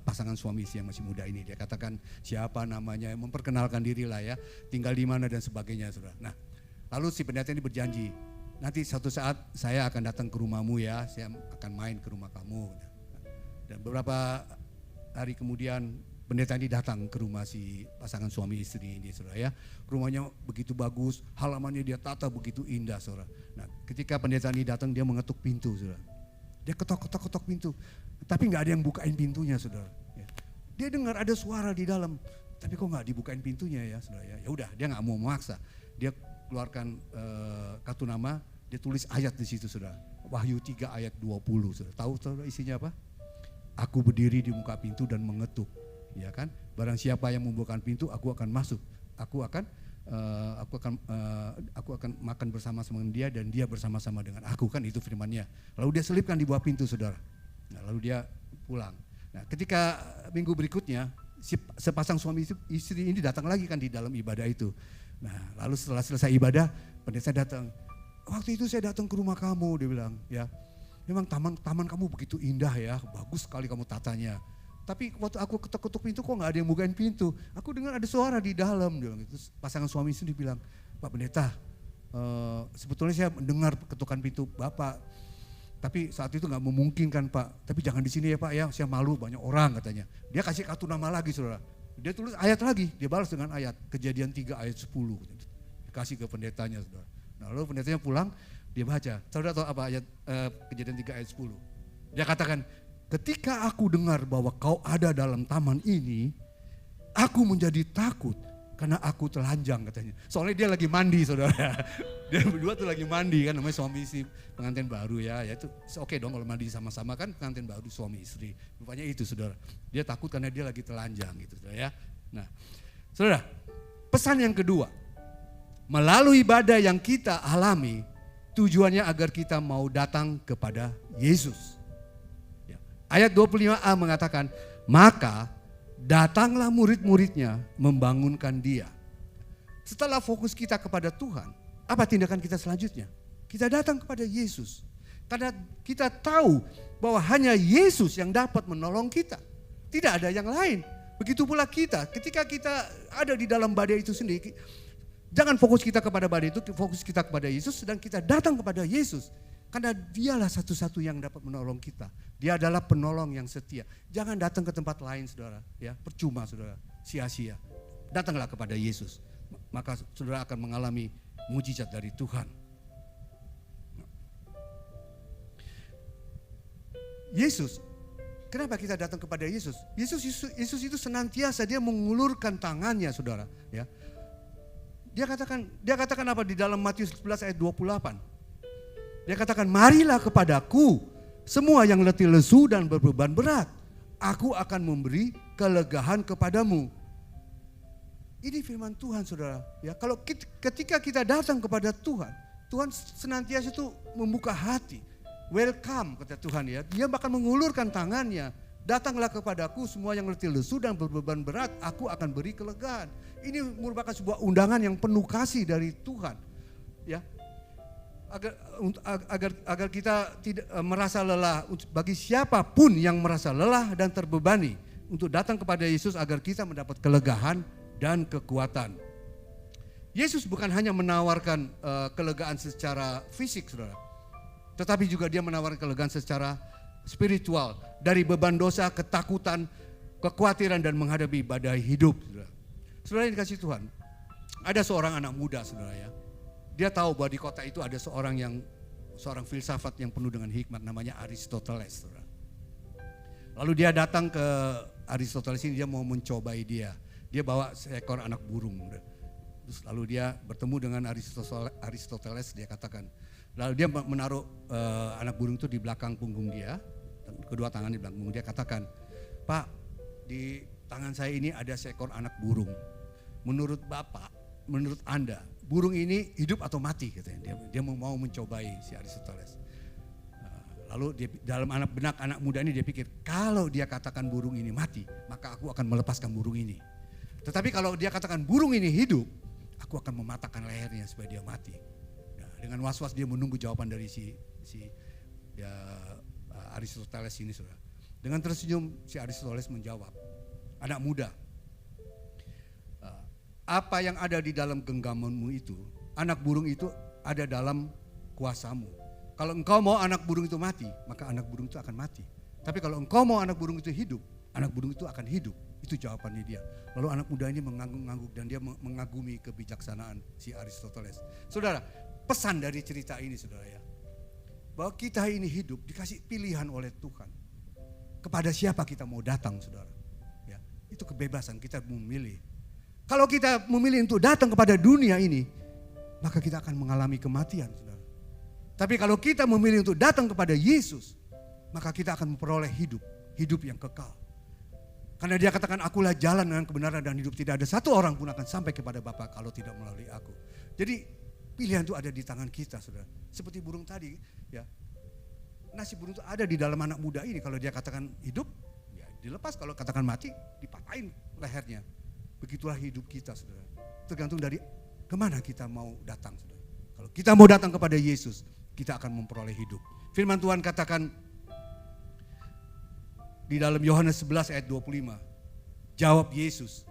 pasangan suami istri yang masih muda ini. Dia katakan siapa namanya, memperkenalkan diri lah ya, tinggal di mana dan sebagainya, saudara. Nah, lalu si pendeta ini berjanji, nanti suatu saat saya akan datang ke rumahmu ya, saya akan main ke rumah kamu. Dan beberapa hari kemudian pendeta ini datang ke rumah si pasangan suami istri ini, saudara ya. Rumahnya begitu bagus, halamannya dia tata begitu indah, saudara. Nah, ketika pendeta ini datang, dia mengetuk pintu, saudara. Dia ketok pintu, tapi nggak ada yang bukain pintunya, saudara. Ya. Dia dengar ada suara di dalam, tapi kok nggak dibukain pintunya ya, saudara ya. Ya udah, dia nggak mau memaksa. Dia keluarkan kartu nama, dia tulis ayat di situ, saudara. Wahyu 3 ayat 20, saudara. Tahu saudara isinya apa? Aku berdiri di muka pintu dan mengetuk, ya kan? Barang siapa yang membukakan pintu, aku akan masuk. Aku akan makan bersama-sama dengan dia dan dia bersama-sama dengan aku, kan itu firman-Nya. Lalu dia selipkan di bawah pintu, saudara. Nah, lalu dia pulang. Nah, ketika minggu berikutnya sepasang suami istri ini datang lagi kan di dalam ibadah itu. Nah, lalu setelah selesai ibadah, pendeta datang. Waktu itu saya datang ke rumah kamu, dia bilang, ya. Memang taman kamu begitu indah ya, bagus sekali kamu tatanya. Tapi waktu aku ketuk-ketuk pintu kok nggak ada yang bukain pintu. Aku dengar ada suara di dalam. Terus pasangan suami istri bilang, Pak Pendeta, sebetulnya saya mendengar ketukan pintu Bapak. Tapi saat itu nggak memungkinkan Pak. Tapi jangan di sini ya Pak ya, saya malu banyak orang katanya. Dia kasih kartu nama lagi, saudara. Dia tulis ayat lagi, dia balas dengan ayat. Kejadian 3 ayat 10. Dikasih ke pendetanya, saudara. Nah, lalu pendetanya pulang, dia baca. Saudara tahu apa ayat Kejadian 3 ayat 10? Dia katakan, ketika aku dengar bahwa kau ada dalam taman ini, aku menjadi takut karena aku telanjang katanya. Soalnya dia lagi mandi, saudara. Dia berdua tuh lagi mandi kan, namanya suami istri pengantin baru ya. Ya itu oke dong kalau mandi sama-sama kan pengantin baru suami istri. Rupanya itu, saudara. Dia takut karena dia lagi telanjang gitu, saudara ya. Nah, saudara, pesan yang kedua. Melalui ibadah yang kita alami, tujuannya agar kita mau datang kepada Yesus. Ya. Ayat 25a mengatakan, maka datanglah murid-muridnya membangunkan dia. Setelah fokus kita kepada Tuhan, apa tindakan kita selanjutnya? Kita datang kepada Yesus. Karena kita tahu bahwa hanya Yesus yang dapat menolong kita. Tidak ada yang lain. Begitu pula kita, ketika kita ada di dalam badai itu sendiri, jangan fokus kita kepada badai itu, fokus kita kepada Yesus dan kita datang kepada Yesus. Karena dialah satu-satu yang dapat menolong kita. Dia adalah penolong yang setia. Jangan datang ke tempat lain, saudara. Ya, percuma, saudara. Sia-sia. Datanglah kepada Yesus. Maka saudara akan mengalami mujizat dari Tuhan. Yesus, kenapa kita datang kepada Yesus? Yesus itu senantiasa dia mengulurkan tangannya, saudara. Ya. Dia katakan apa di dalam Matius 11 ayat 28? Dia katakan, marilah kepadaku semua yang letih lesu dan berbeban berat. Aku akan memberi kelegaan kepadamu. Ini firman Tuhan, saudara. Ya, kalau ketika kita datang kepada Tuhan, Tuhan senantiasa itu membuka hati. Welcome, kata Tuhan ya. Dia bahkan mengulurkan tangannya. Datanglah kepadaku semua yang letih lesu dan berbeban berat, aku akan beri kelegaan. Ini merupakan sebuah undangan yang penuh kasih dari Tuhan. Ya. Agar kita tidak merasa lelah. Bagi siapapun yang merasa lelah dan terbebani, untuk datang kepada Yesus agar kita mendapat kelegaan dan kekuatan. Yesus bukan hanya menawarkan kelegaan secara fisik, saudara, tetapi juga dia menawarkan kelegaan secara spiritual, dari beban dosa, ketakutan, kekhawatiran dan menghadapi badai hidup. Saudara yang dikasihi Tuhan, ada seorang anak muda, saudara ya. Dia tahu bahwa di kota itu ada seorang filsafat yang penuh dengan hikmat, namanya Aristoteles, saudara. Lalu dia datang ke Aristoteles ini, dia mau mencobai dia. Dia bawa seekor anak burung. Terus lalu dia bertemu dengan Aristoteles, dia katakan. Lalu dia menaruh anak burung itu di belakang punggung dia. Kedua tangan di belakang punggung dia, katakan, Pak, di tangan saya ini ada seekor anak burung. Menurut Bapak, menurut Anda, burung ini hidup atau mati? Katanya. Dia mau mencobai si Aristoteles. Lalu dalam benak anak muda ini dia pikir, kalau dia katakan burung ini mati, maka aku akan melepaskan burung ini. Tetapi kalau dia katakan burung ini hidup, aku akan mematahkan lehernya supaya dia mati. Nah, dengan was-was dia menunggu jawaban dari si Aristoteles ini, saudara. Dengan tersenyum si Aristoteles menjawab, anak muda, apa yang ada di dalam genggamanmu itu, anak burung itu ada dalam kuasamu. Kalau engkau mau anak burung itu mati, maka anak burung itu akan mati. Tapi kalau engkau mau anak burung itu hidup, anak burung itu akan hidup. Itu jawabannya dia. Lalu anak muda ini mengangguk-angguk dan dia mengagumi kebijaksanaan si Aristoteles. Saudara, pesan dari cerita ini saudara ya, bahwa kita ini hidup dikasih pilihan oleh Tuhan. Kepada siapa kita mau datang saudara. Ya, itu kebebasan kita memilih. Kalau kita memilih untuk datang kepada dunia ini, maka kita akan mengalami kematian saudara. Tapi kalau kita memilih untuk datang kepada Yesus, maka kita akan memperoleh hidup yang kekal. Karena dia katakan, akulah jalan dengan kebenaran dan hidup. Tidak ada satu orang pun akan sampai kepada Bapa kalau tidak melalui aku. Jadi pilihan itu ada di tangan kita saudara. Seperti burung tadi ya. Nasib burung itu ada di dalam anak muda ini. Kalau dia katakan hidup, ya dilepas. Kalau katakan mati, dipatahin lehernya. Begitulah hidup kita saudara. Tergantung dari kemana kita mau datang saudara. Kalau kita mau datang kepada Yesus, kita akan memperoleh hidup. Firman Tuhan katakan di dalam Yohanes 11 ayat 25. Jawab Yesus,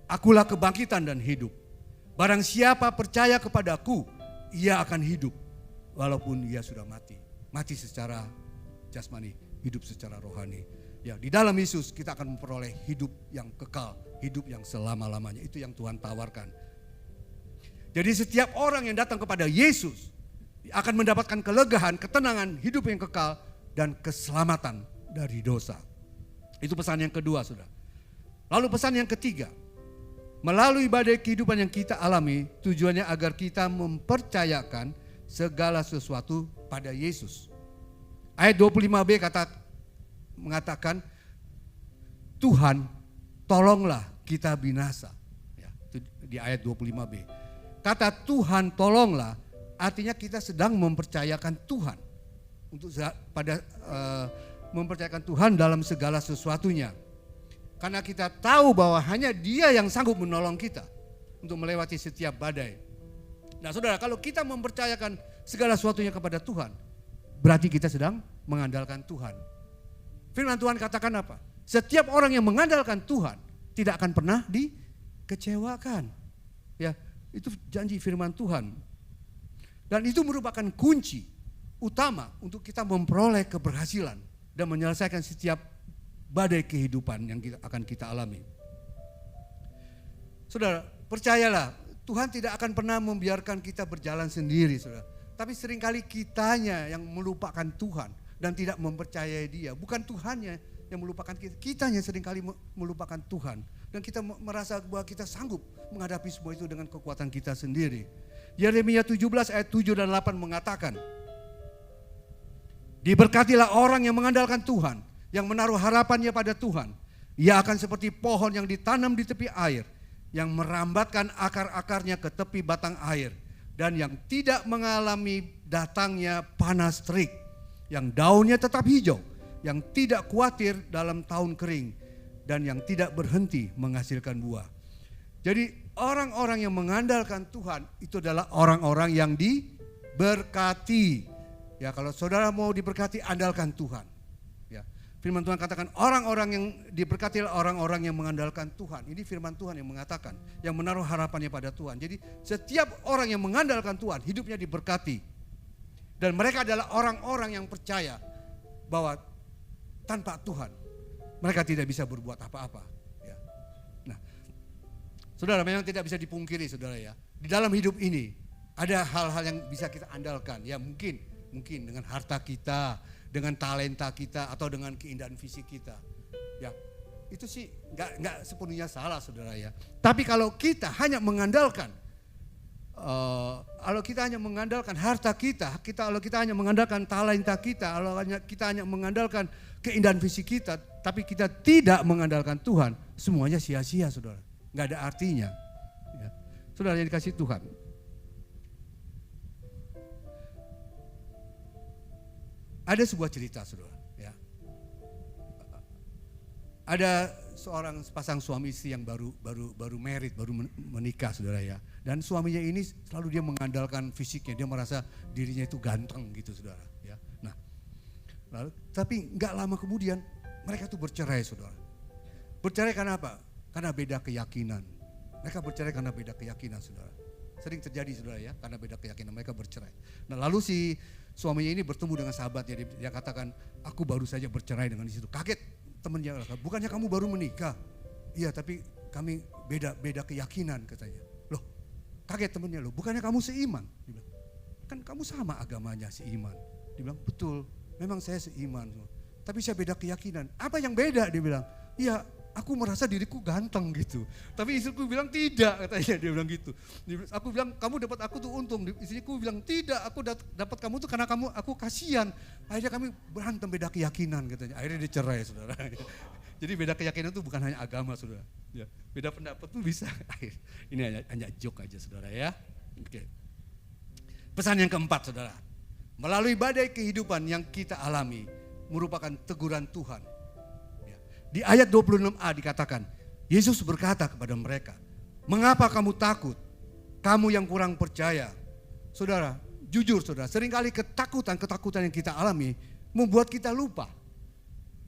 akulah kebangkitan dan hidup. Barang siapa percaya kepadaku, ia akan hidup. Walaupun ia sudah mati. Mati secara jasmani, hidup secara rohani. Ya, di dalam Yesus kita akan memperoleh hidup yang kekal, hidup yang selama-lamanya. Itu yang Tuhan tawarkan. Jadi setiap orang yang datang kepada Yesus akan mendapatkan kelegaan, ketenangan, hidup yang kekal, dan keselamatan dari dosa. Itu pesan yang kedua saudara. Lalu pesan yang ketiga, melalui badai kehidupan yang kita alami, tujuannya agar kita mempercayakan segala sesuatu pada Yesus. Ayat 25b mengatakan, Tuhan tolonglah kita binasa. Ya, itu di ayat 25b. Kata Tuhan tolonglah artinya kita sedang mempercayakan Tuhan untuk mempercayakan Tuhan dalam segala sesuatunya. Karena kita tahu bahwa hanya Dia yang sanggup menolong kita untuk melewati setiap badai. Nah saudara, kalau kita mempercayakan segala sesuatunya kepada Tuhan, berarti kita sedang mengandalkan Tuhan. Firman Tuhan katakan apa? Setiap orang yang mengandalkan Tuhan tidak akan pernah dikecewakan. Ya, itu janji firman Tuhan. Dan itu merupakan kunci utama untuk kita memperoleh keberhasilan dan menyelesaikan setiap badai kehidupan yang akan kita alami. Saudara, percayalah, Tuhan tidak akan pernah membiarkan kita berjalan sendiri, saudara. Tapi seringkali kitanya yang melupakan Tuhan dan tidak mempercayai Dia. Bukan Tuhannya yang melupakan kita, kitanya seringkali melupakan Tuhan. Dan kita merasa bahwa kita sanggup menghadapi semua itu dengan kekuatan kita sendiri. Yeremia 17 ayat 7 dan 8 mengatakan, diberkatilah orang yang mengandalkan Tuhan, yang menaruh harapannya pada Tuhan. Ia akan seperti pohon yang ditanam di tepi air, yang merambatkan akar-akarnya ke tepi batang air, dan yang tidak mengalami datangnya panas terik, yang daunnya tetap hijau, yang tidak khawatir dalam tahun kering, dan yang tidak berhenti menghasilkan buah. Jadi orang-orang yang mengandalkan Tuhan itu adalah orang-orang yang diberkati. Ya, kalau saudara mau diberkati, andalkan Tuhan. Ya, firman Tuhan katakan orang-orang yang diberkati adalah orang-orang yang mengandalkan Tuhan. Ini firman Tuhan yang mengatakan, yang menaruh harapannya pada Tuhan. Jadi setiap orang yang mengandalkan Tuhan, hidupnya diberkati. Dan mereka adalah orang-orang yang percaya bahwa tanpa Tuhan mereka tidak bisa berbuat apa-apa. Ya. Nah, saudara, memang tidak bisa dipungkiri saudara ya. Di dalam hidup ini ada hal-hal yang bisa kita andalkan. Ya mungkin dengan harta kita, dengan talenta kita, atau dengan keindahan fisik kita. Ya, itu sih nggak sepenuhnya salah saudara ya. Tapi kalau kita hanya mengandalkan, kalau kita hanya mengandalkan harta kita, kalau kita hanya mengandalkan talenta kita, kalau kita hanya mengandalkan keindahan fisik kita, tapi kita tidak mengandalkan Tuhan, semuanya sia-sia saudara. Nggak ada artinya. Ya. Saudara yang dikasih Tuhan. Ada sebuah cerita saudara, ya. Ada seorang sepasang suami istri yang baru married, baru menikah saudara ya. Dan suaminya ini selalu dia mengandalkan fisiknya, dia merasa dirinya itu ganteng gitu saudara ya. Nah, lalu tapi nggak lama kemudian mereka tuh bercerai saudara. Bercerai karena apa? Karena beda keyakinan. Mereka bercerai karena beda keyakinan saudara. Sering terjadi saudara ya, karena beda keyakinan mereka bercerai. Nah lalu si suaminya ini bertemu dengan sahabatnya, dia katakan, aku baru saja bercerai dengan di situ. Kaget temannya, bukannya kamu baru menikah? Iya, tapi kami beda keyakinan katanya. Loh, kaget temannya, loh bukannya kamu seiman? Dia bilang, kan kamu sama agamanya seiman. Dia bilang, betul, memang saya seiman. Tapi saya beda keyakinan. Apa yang beda? Dia bilang, iya aku merasa diriku ganteng gitu. Tapi istriku bilang tidak katanya, dia bilang gitu. Aku bilang kamu dapat aku tuh untung. Istriku bilang tidak, aku dapat kamu tuh karena aku kasihan. Akhirnya kami berantem beda keyakinan katanya. Akhirnya dia cerai saudara. Jadi beda keyakinan itu bukan hanya agama saudara. Ya, beda pendapat tuh bisa. Ini hanya joke aja saudara ya. Oke. Pesan yang keempat saudara. Melalui badai kehidupan yang kita alami merupakan teguran Tuhan. Di ayat 26a dikatakan, Yesus berkata kepada mereka, mengapa kamu takut? Kamu yang kurang percaya. Saudara, jujur saudara, seringkali ketakutan yang kita alami membuat kita lupa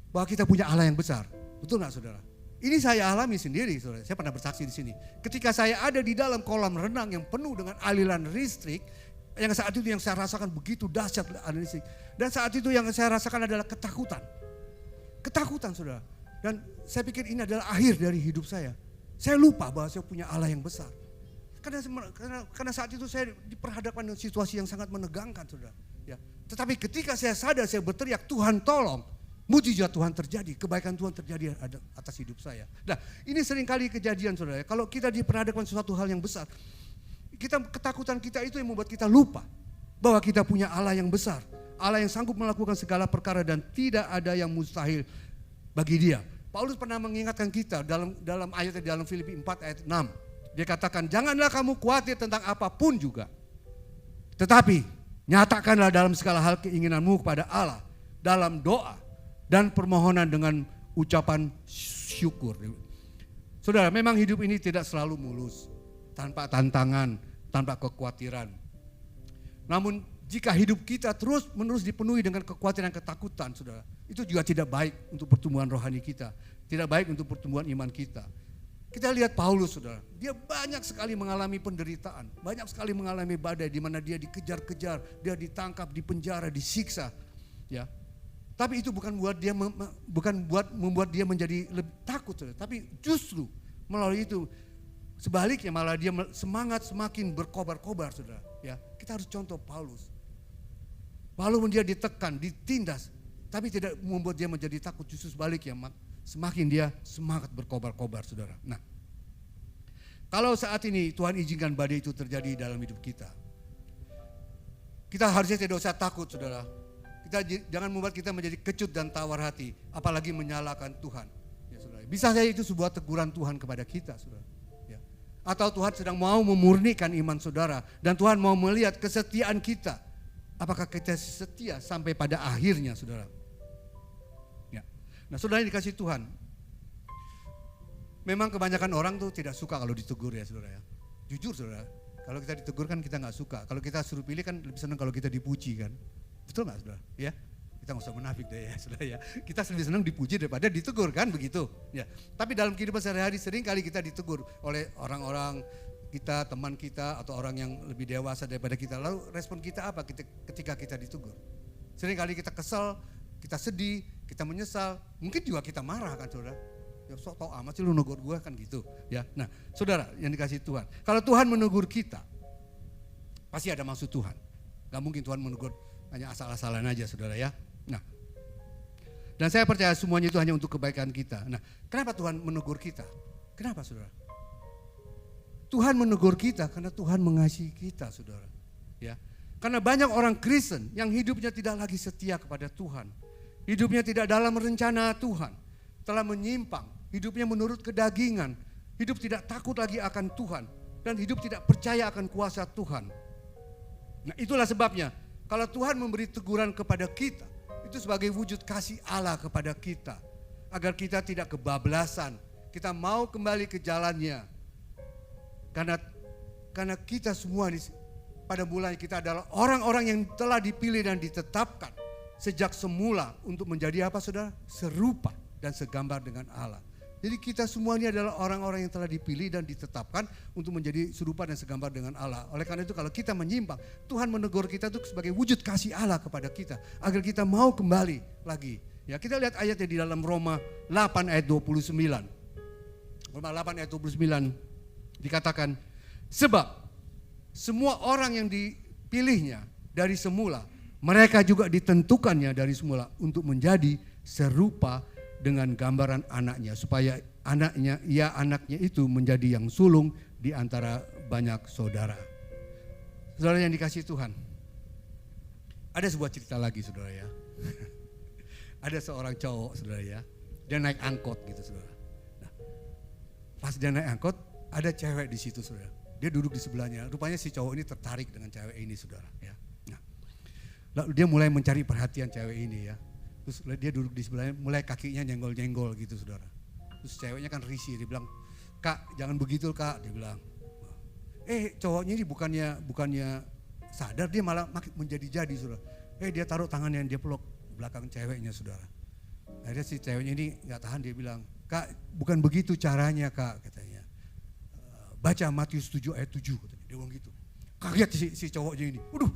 bahwa kita punya Allah yang besar. Betul gak saudara? Ini saya alami sendiri saudara, saya pernah bersaksi di sini. Ketika saya ada di dalam kolam renang yang penuh dengan aliran listrik, yang saat itu yang saya rasakan begitu dahsyat aliran listrik. Dan saat itu yang saya rasakan adalah ketakutan. Ketakutan saudara. Dan saya pikir ini adalah akhir dari hidup saya. Saya lupa bahwa saya punya Allah yang besar. Karena saat itu saya diperhadapkan dengan situasi yang sangat menegangkan saudara. Ya. Tetapi ketika saya sadar, saya berteriak Tuhan tolong. Mujizat Tuhan terjadi, kebaikan Tuhan terjadi atas hidup saya. Nah ini seringkali kejadian saudara. Kalau kita diperhadapkan sesuatu hal yang besar. Ketakutan kita itu yang membuat kita lupa bahwa kita punya Allah yang besar. Allah yang sanggup melakukan segala perkara dan tidak ada yang mustahil bagi dia. Paulus pernah mengingatkan kita dalam ayatnya dalam Filipi 4 ayat 6. Dia katakan, janganlah kamu khawatir tentang apapun juga. Tetapi nyatakanlah dalam segala hal keinginanmu kepada Allah dalam doa dan permohonan dengan ucapan syukur. Saudara, memang hidup ini tidak selalu mulus, tanpa tantangan, tanpa kekhawatiran. Namun jika hidup kita terus-menerus dipenuhi dengan kekhawatiran dan ketakutan, saudara, itu juga tidak baik untuk pertumbuhan rohani kita, tidak baik untuk pertumbuhan iman kita. Kita lihat Paulus, saudara, dia banyak sekali mengalami penderitaan, banyak sekali mengalami badai di mana dia dikejar-kejar, dia ditangkap, dipenjara, disiksa, ya. Tapi itu bukan membuat dia menjadi lebih takut, saudara, tapi justru melalui itu sebaliknya malah dia semangat semakin berkobar-kobar, saudara, ya. Kita harus contoh Paulus. Walaupun dia ditekan, ditindas, tapi tidak membuat dia menjadi takut, justru sebaliknya semakin dia semangat berkobar-kobar saudara. Nah, kalau saat ini Tuhan izinkan badai itu terjadi dalam hidup kita, kita harusnya tidak usah takut saudara. Jangan membuat kita menjadi kecut dan tawar hati, apalagi menyalahkan Tuhan. Ya, saudara. Bisa saja itu sebuah teguran Tuhan kepada kita saudara. Ya. Atau Tuhan sedang mau memurnikan iman saudara dan Tuhan mau melihat kesetiaan kita. Apakah kita setia sampai pada akhirnya saudara. Ya. Nah saudara yang dikasih Tuhan. Memang kebanyakan orang tuh tidak suka kalau ditegur ya saudara ya. Jujur saudara, kalau kita ditegur kan kita gak suka. Kalau kita suruh pilih kan lebih senang kalau kita dipuji kan. Betul gak saudara? Ya. Kita gak usah munafik deh ya saudara ya. Kita lebih senang dipuji daripada ditegur kan begitu. Ya. Tapi dalam kehidupan sehari-hari sering kali kita ditegur oleh orang-orang kita, teman kita atau orang yang lebih dewasa daripada kita. Lalu respon kita apa ketika kita ditegur? Sering kali kita kesal, kita sedih, kita menyesal, mungkin juga kita marah kan saudara. Ya sok tau amat sih lu negur gue kan gitu. Ya. Nah saudara yang dikasih Tuhan, kalau Tuhan menegur kita, pasti ada maksud Tuhan. Gak mungkin Tuhan menegur hanya asal-asalan aja saudara ya. Nah, dan saya percaya semuanya itu hanya untuk kebaikan kita. Nah kenapa Tuhan menegur kita? Kenapa saudara? Tuhan menegur kita karena Tuhan mengasihi kita saudara. Ya. Karena banyak orang Kristen yang hidupnya tidak lagi setia kepada Tuhan. Hidupnya tidak dalam rencana Tuhan. Telah menyimpang, hidupnya menurut kedagingan. Hidup tidak takut lagi akan Tuhan. Dan hidup tidak percaya akan kuasa Tuhan. Nah itulah sebabnya kalau Tuhan memberi teguran kepada kita, itu sebagai wujud kasih Allah kepada kita. Agar kita tidak kebablasan, kita mau kembali ke jalannya. Karena kita semua pada mulanya kita adalah orang-orang yang telah dipilih dan ditetapkan sejak semula untuk menjadi apa saudara? Serupa dan segambar dengan Allah. Jadi kita semua ini adalah orang-orang yang telah dipilih dan ditetapkan untuk menjadi serupa dan segambar dengan Allah. Oleh karena itu kalau kita menyimpang, Tuhan menegur kita itu sebagai wujud kasih Allah kepada kita. Agar kita mau kembali lagi Ya, kita lihat ayatnya di dalam Roma 8 ayat 29. Roma 8 ayat 29 dikatakan, sebab semua orang yang dipilihnya dari semula, mereka juga ditentukannya dari semula untuk menjadi serupa dengan gambaran anaknya, supaya anaknya itu menjadi yang sulung di antara banyak saudara. Saudara yang dikasihi Tuhan, ada sebuah cerita lagi saudara ya. Ada seorang cowok saudara ya, dia naik angkot gitu saudara. Nah, pas dia naik angkot, ada cewek di situ saudara. Dia duduk di sebelahnya, rupanya si cowok ini tertarik dengan cewek ini saudara ya. Nah, lalu dia mulai mencari perhatian cewek ini ya. Terus dia duduk di sebelahnya, mulai kakinya nyenggol-nyenggol gitu saudara. Terus ceweknya kan risih, dia bilang, "Kak, jangan begitu Kak," dia bilang. Cowoknya ini bukannya sadar, dia malah makin menjadi-jadi saudara. Dia taruh tangannya, dia peluk belakang ceweknya saudara. Akhirnya si ceweknya ini gak tahan, dia bilang, "Kak, bukan begitu caranya Kak," katanya. "Baca Matius 7 ayat 7," katanya. Dia bilang gitu. Kaget si cowoknya ini. Waduh,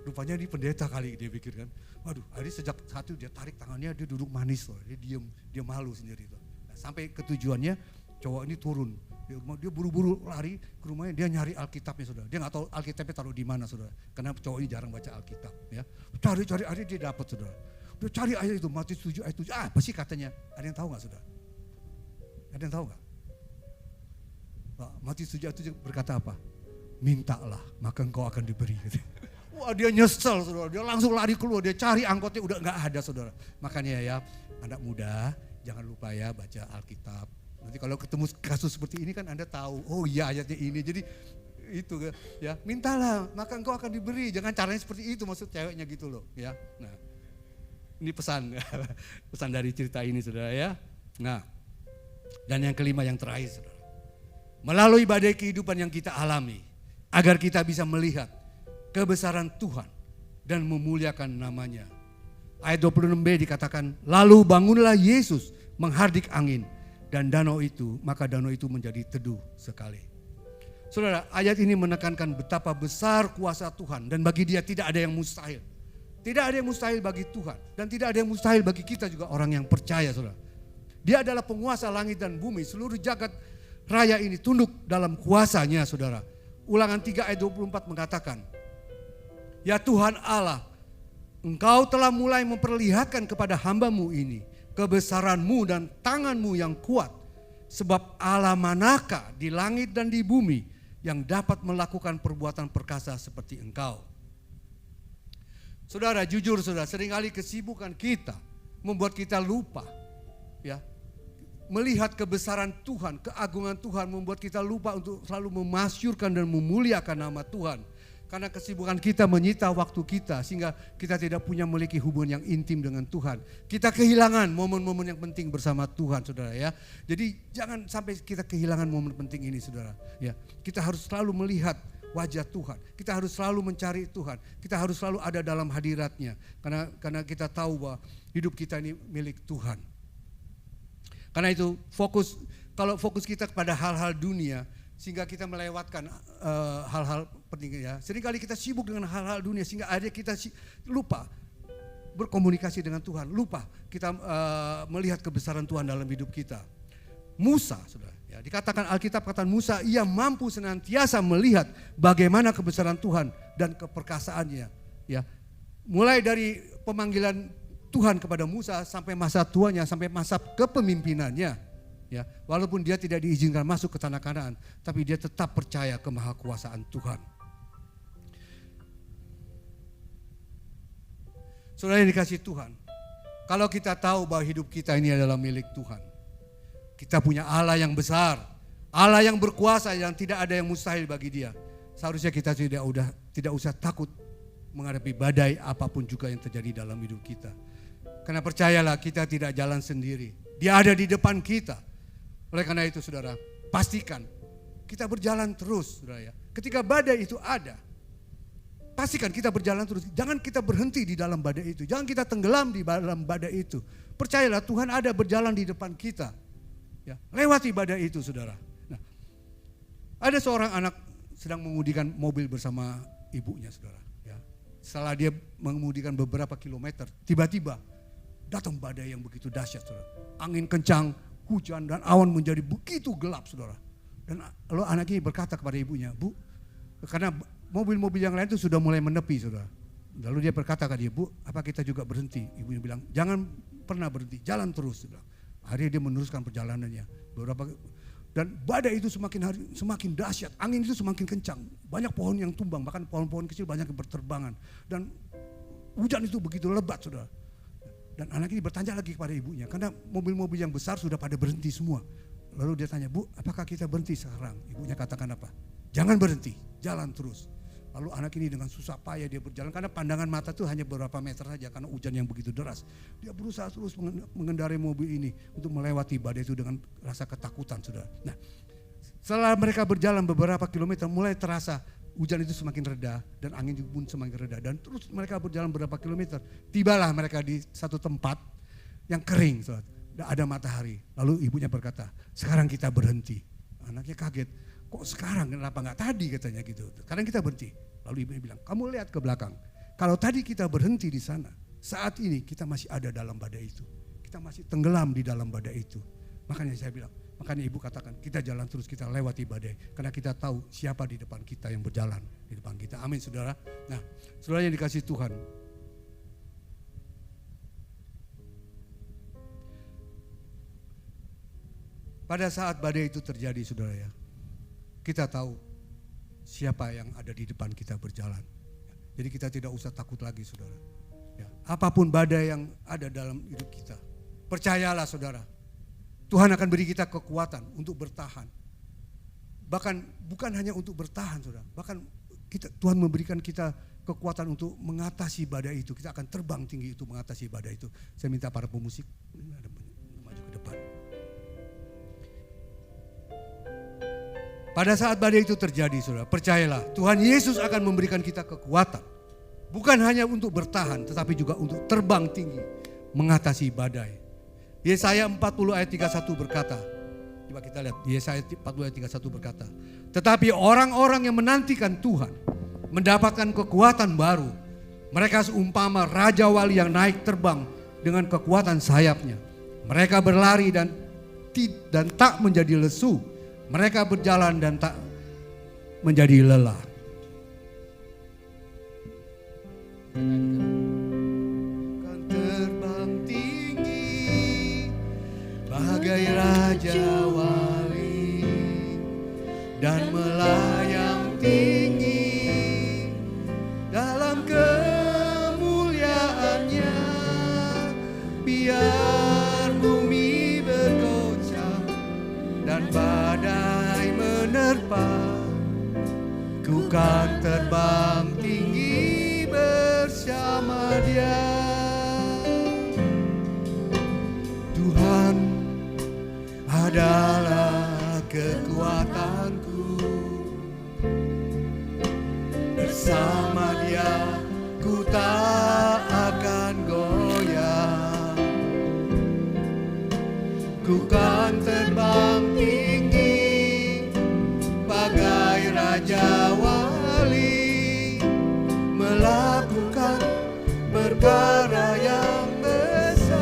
rupanya ini pendeta kali, dia pikir kan. Waduh, akhirnya sejak satu dia tarik tangannya, dia duduk manis loh. Dia diem, dia malu sendiri tuh. Nah, sampai ke tujuannya, cowok ini turun. Dia buru-buru lari ke rumahnya, dia nyari Alkitabnya saudara. Dia gak tahu Alkitabnya taruh di mana saudara. Karena cowok ini jarang baca Alkitab ya. Cari, akhirnya dia dapat saudara. Dia cari ayat itu, Matius 7 ayat 7. Apa sih katanya? Ada yang tahu gak saudara? Ada yang tahu gak? Matius 7 ayat 7 berkata apa? Mintalah, maka engkau akan diberi. Wah, dia nyesel saudara, dia langsung lari keluar, dia cari angkotnya udah gak ada saudara. Makanya ya, anak muda jangan lupa ya baca Alkitab. Nanti kalau ketemu kasus seperti ini kan Anda tahu, oh iya ayatnya ini. Jadi itu ya, mintalah maka engkau akan diberi. Jangan caranya seperti itu, maksud ceweknya gitu loh ya. Nah, ini pesan pesan dari cerita ini saudara ya. Nah, dan yang kelima yang terakhir saudara. Melalui badai kehidupan yang kita alami, agar kita bisa melihat kebesaran Tuhan dan memuliakan namanya. Ayat 26b dikatakan, lalu bangunlah Yesus menghardik angin dan danau itu, maka danau itu menjadi teduh sekali. Saudara, ayat ini menekankan betapa besar kuasa Tuhan dan bagi Dia tidak ada yang mustahil. Tidak ada yang mustahil bagi Tuhan dan tidak ada yang mustahil bagi kita juga orang yang percaya saudara. Dia adalah penguasa langit dan bumi, seluruh jagat raya ini tunduk dalam kuasanya saudara. Ulangan 3 ayat 24 mengatakan, ya Tuhan Allah, Engkau telah mulai memperlihatkan kepada hamba-Mu ini kebesaran-Mu dan tangan-Mu yang kuat. Sebab Allah manakah di langit dan di bumi yang dapat melakukan perbuatan perkasa seperti Engkau. Saudara, jujur saudara, seringkali kesibukan kita membuat kita lupa ya. Melihat kebesaran Tuhan, keagungan Tuhan membuat kita lupa untuk selalu memasyurkan dan memuliakan nama Tuhan. Karena kesibukan kita menyita waktu kita sehingga kita tidak punya memiliki hubungan yang intim dengan Tuhan. Kita kehilangan momen-momen yang penting bersama Tuhan saudara ya. Jadi jangan sampai kita kehilangan momen penting ini saudara ya. Kita harus selalu melihat wajah Tuhan. Kita harus selalu mencari Tuhan. Kita harus selalu ada dalam hadiratnya. Karena kita tahu bahwa hidup kita ini milik Tuhan. Karena itu kalau fokus kita kepada hal-hal dunia sehingga kita melewatkan hal-hal penting ya. Seringkali kita sibuk dengan hal-hal dunia sehingga akhirnya kita lupa berkomunikasi dengan Tuhan, lupa kita melihat kebesaran Tuhan dalam hidup kita. Musa, saudara, ya, dikatakan Alkitab kata Musa, ia mampu senantiasa melihat bagaimana kebesaran Tuhan dan keperkasaannya. Ya, mulai dari pemanggilan Tuhan kepada Musa sampai masa tuanya, sampai masa kepemimpinannya. Ya, walaupun dia tidak diizinkan masuk ke tanah Kanaan, tapi dia tetap percaya kemahakuasaan Tuhan. Saudara yang dikasihi Tuhan, kalau kita tahu bahwa hidup kita ini adalah milik Tuhan, kita punya Allah yang besar, Allah yang berkuasa, yang tidak ada yang mustahil bagi Dia. Seharusnya kita tidak usah takut menghadapi badai apapun juga yang terjadi dalam hidup kita. Karena percayalah, kita tidak jalan sendiri. Dia ada di depan kita. Oleh karena itu saudara, pastikan kita berjalan terus saudara ya. Ketika badai itu ada, pastikan kita berjalan terus. Jangan kita berhenti di dalam badai itu. Jangan kita tenggelam di dalam badai itu. Percayalah Tuhan ada berjalan di depan kita. Ya, lewati badai itu saudara. Nah, ada seorang anak sedang mengemudikan mobil bersama ibunya saudara. Ya. Setelah dia mengemudikan beberapa kilometer, tiba-tiba datang badai yang begitu dahsyat, saudara. Angin kencang, hujan dan awan menjadi begitu gelap, saudara. Dan lalu anak ini berkata kepada ibunya, Bu, karena mobil-mobil yang lain itu sudah mulai menepi, saudara. Lalu dia berkata ke dia, Bu, apa kita juga berhenti? Ibunya bilang, jangan pernah berhenti, jalan terus. Saudara. Akhirnya dia meneruskan perjalanannya. Dan badai itu semakin hari semakin dahsyat, angin itu semakin kencang. Banyak pohon yang tumbang, bahkan pohon-pohon kecil banyak yang berterbangan. Dan hujan itu begitu lebat, saudara. Dan anak ini bertanya lagi kepada ibunya, karena mobil-mobil yang besar sudah pada berhenti semua. Lalu dia tanya, Bu, apakah kita berhenti sekarang? Ibunya katakan apa? Jangan berhenti, jalan terus. Lalu anak ini dengan susah payah dia berjalan, karena pandangan mata itu hanya beberapa meter saja, karena hujan yang begitu deras. Dia berusaha terus mengendarai mobil ini untuk melewati badai itu dengan rasa ketakutan, saudara. Nah, setelah mereka berjalan beberapa kilometer, mulai terasa hujan itu semakin reda dan angin pun semakin reda. Dan terus mereka berjalan beberapa kilometer, tibalah mereka di satu tempat yang kering, saudara. Ada matahari. Lalu ibunya berkata, sekarang kita berhenti. Anaknya kaget, kok sekarang, kenapa nggak tadi, katanya gitu. Sekarang kita berhenti. Lalu ibunya bilang, kamu lihat ke belakang. Kalau tadi kita berhenti di sana, saat ini kita masih ada dalam badai itu. Kita masih tenggelam di dalam badai itu. Makanya saya bilang, makanya ibu katakan kita jalan terus, kita lewati badai. Karena kita tahu siapa di depan kita yang berjalan di depan kita. Amin, saudara. Nah, saudara yang dikasihi Tuhan. Pada saat badai itu terjadi, saudara ya, kita tahu siapa yang ada di depan kita berjalan. Jadi kita tidak usah takut lagi, saudara. Ya, apapun badai yang ada dalam hidup kita, percayalah, saudara. Tuhan akan beri kita kekuatan untuk bertahan. Bahkan bukan hanya untuk bertahan, saudara. Bahkan Tuhan memberikan kita kekuatan untuk mengatasi badai itu. Kita akan terbang tinggi untuk mengatasi badai itu. Saya minta para pemusik maju ke depan. Pada saat badai itu terjadi, saudara, percayalah, Tuhan Yesus akan memberikan kita kekuatan. Bukan hanya untuk bertahan, tetapi juga untuk terbang tinggi, mengatasi badai. Yesaya 40 ayat 31 berkata, coba kita lihat, Yesaya 40 ayat 31 berkata, tetapi orang-orang yang menantikan Tuhan, mendapatkan kekuatan baru. Mereka seumpama Raja Wali yang naik terbang dengan kekuatan sayapnya. Mereka berlari dan tak menjadi lesu. Mereka berjalan dan tak menjadi lelah. Kan terbang tinggi bagai Raja Wali dan melayang tinggi dalam kemuliaannya. Biar bumi bergoncang dan badai menerpa, ku kan terbang tinggi bersama Dia. Tuhan adalah kekuatanku, bersama Dia ku tak akan goyah. Ku kan terbang tinggi bagai Raja Wali, melakukan perkara yang besar.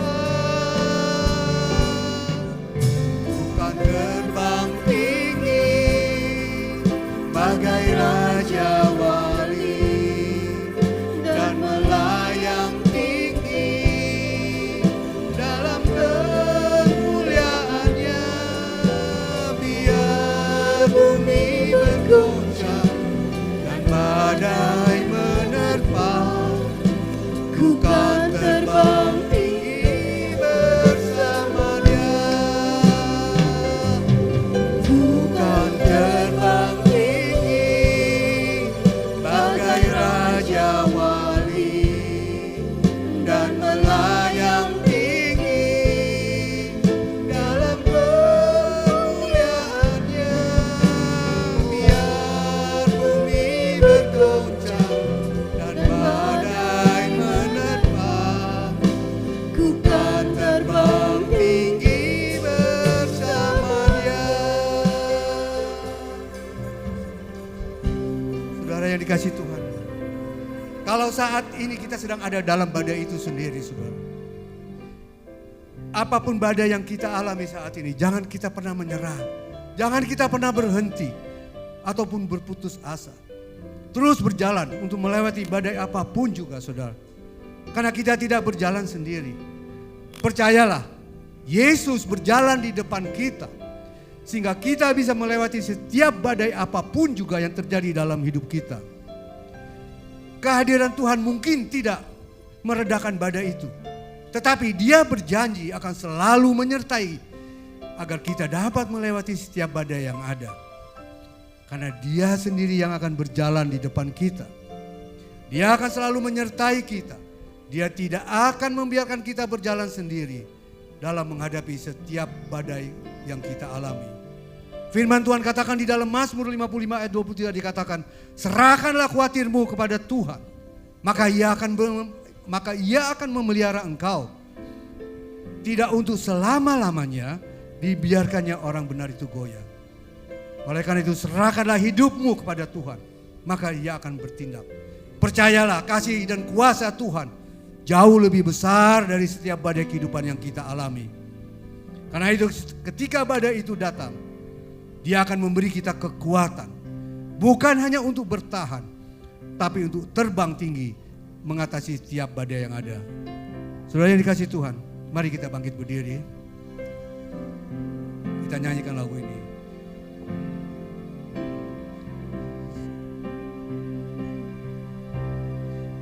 Ku kan terbang tinggi bagai Raja Wali dan melayang tinggi dalam kemuliaannya. Biar bumi bergoncang dan badai menerpa, ku kan terbang tinggi bersama Dia. Ku kan terbang tinggi bagai Raja Wali dan melayang tinggi dalam kemuliaannya. Biar bumi bergoncang dan badai menerpa, ku kan terbang tinggi bersama Dia. Saudara yang dikasihi Tuhan, kalau saat ini kita sedang ada dalam badai itu sendiri, saudara, apapun badai yang kita alami saat ini, jangan kita pernah menyerah. Jangan kita pernah berhenti ataupun berputus asa. Terus berjalan untuk melewati badai apapun juga, saudara. Karena kita tidak berjalan sendiri. Percayalah, Yesus berjalan di depan kita. Sehingga kita bisa melewati setiap badai apapun juga yang terjadi dalam hidup kita. Kehadiran Tuhan mungkin tidak meredakan badai itu. Tetapi Dia berjanji akan selalu menyertai agar kita dapat melewati setiap badai yang ada. Karena Dia sendiri yang akan berjalan di depan kita. Dia akan selalu menyertai kita. Dia tidak akan membiarkan kita berjalan sendiri dalam menghadapi setiap badai yang kita alami. Firman Tuhan katakan di dalam Mazmur 55 ayat 23 dikatakan, serahkanlah khawatirmu kepada Tuhan, maka Ia akan memelihara engkau. Tidak untuk selama-lamanya dibiarkannya orang benar itu goyah. Oleh karena itu serahkanlah hidupmu kepada Tuhan, maka Ia akan bertindak. Percayalah, kasih dan kuasa Tuhan jauh lebih besar dari setiap badai kehidupan yang kita alami. Karena itu ketika badai itu datang, Dia akan memberi kita kekuatan. Bukan hanya untuk bertahan, tapi untuk terbang tinggi mengatasi setiap badai yang ada. Saudara yang dikasihi Tuhan, mari kita bangkit berdiri. Kita nyanyikan lagu ini.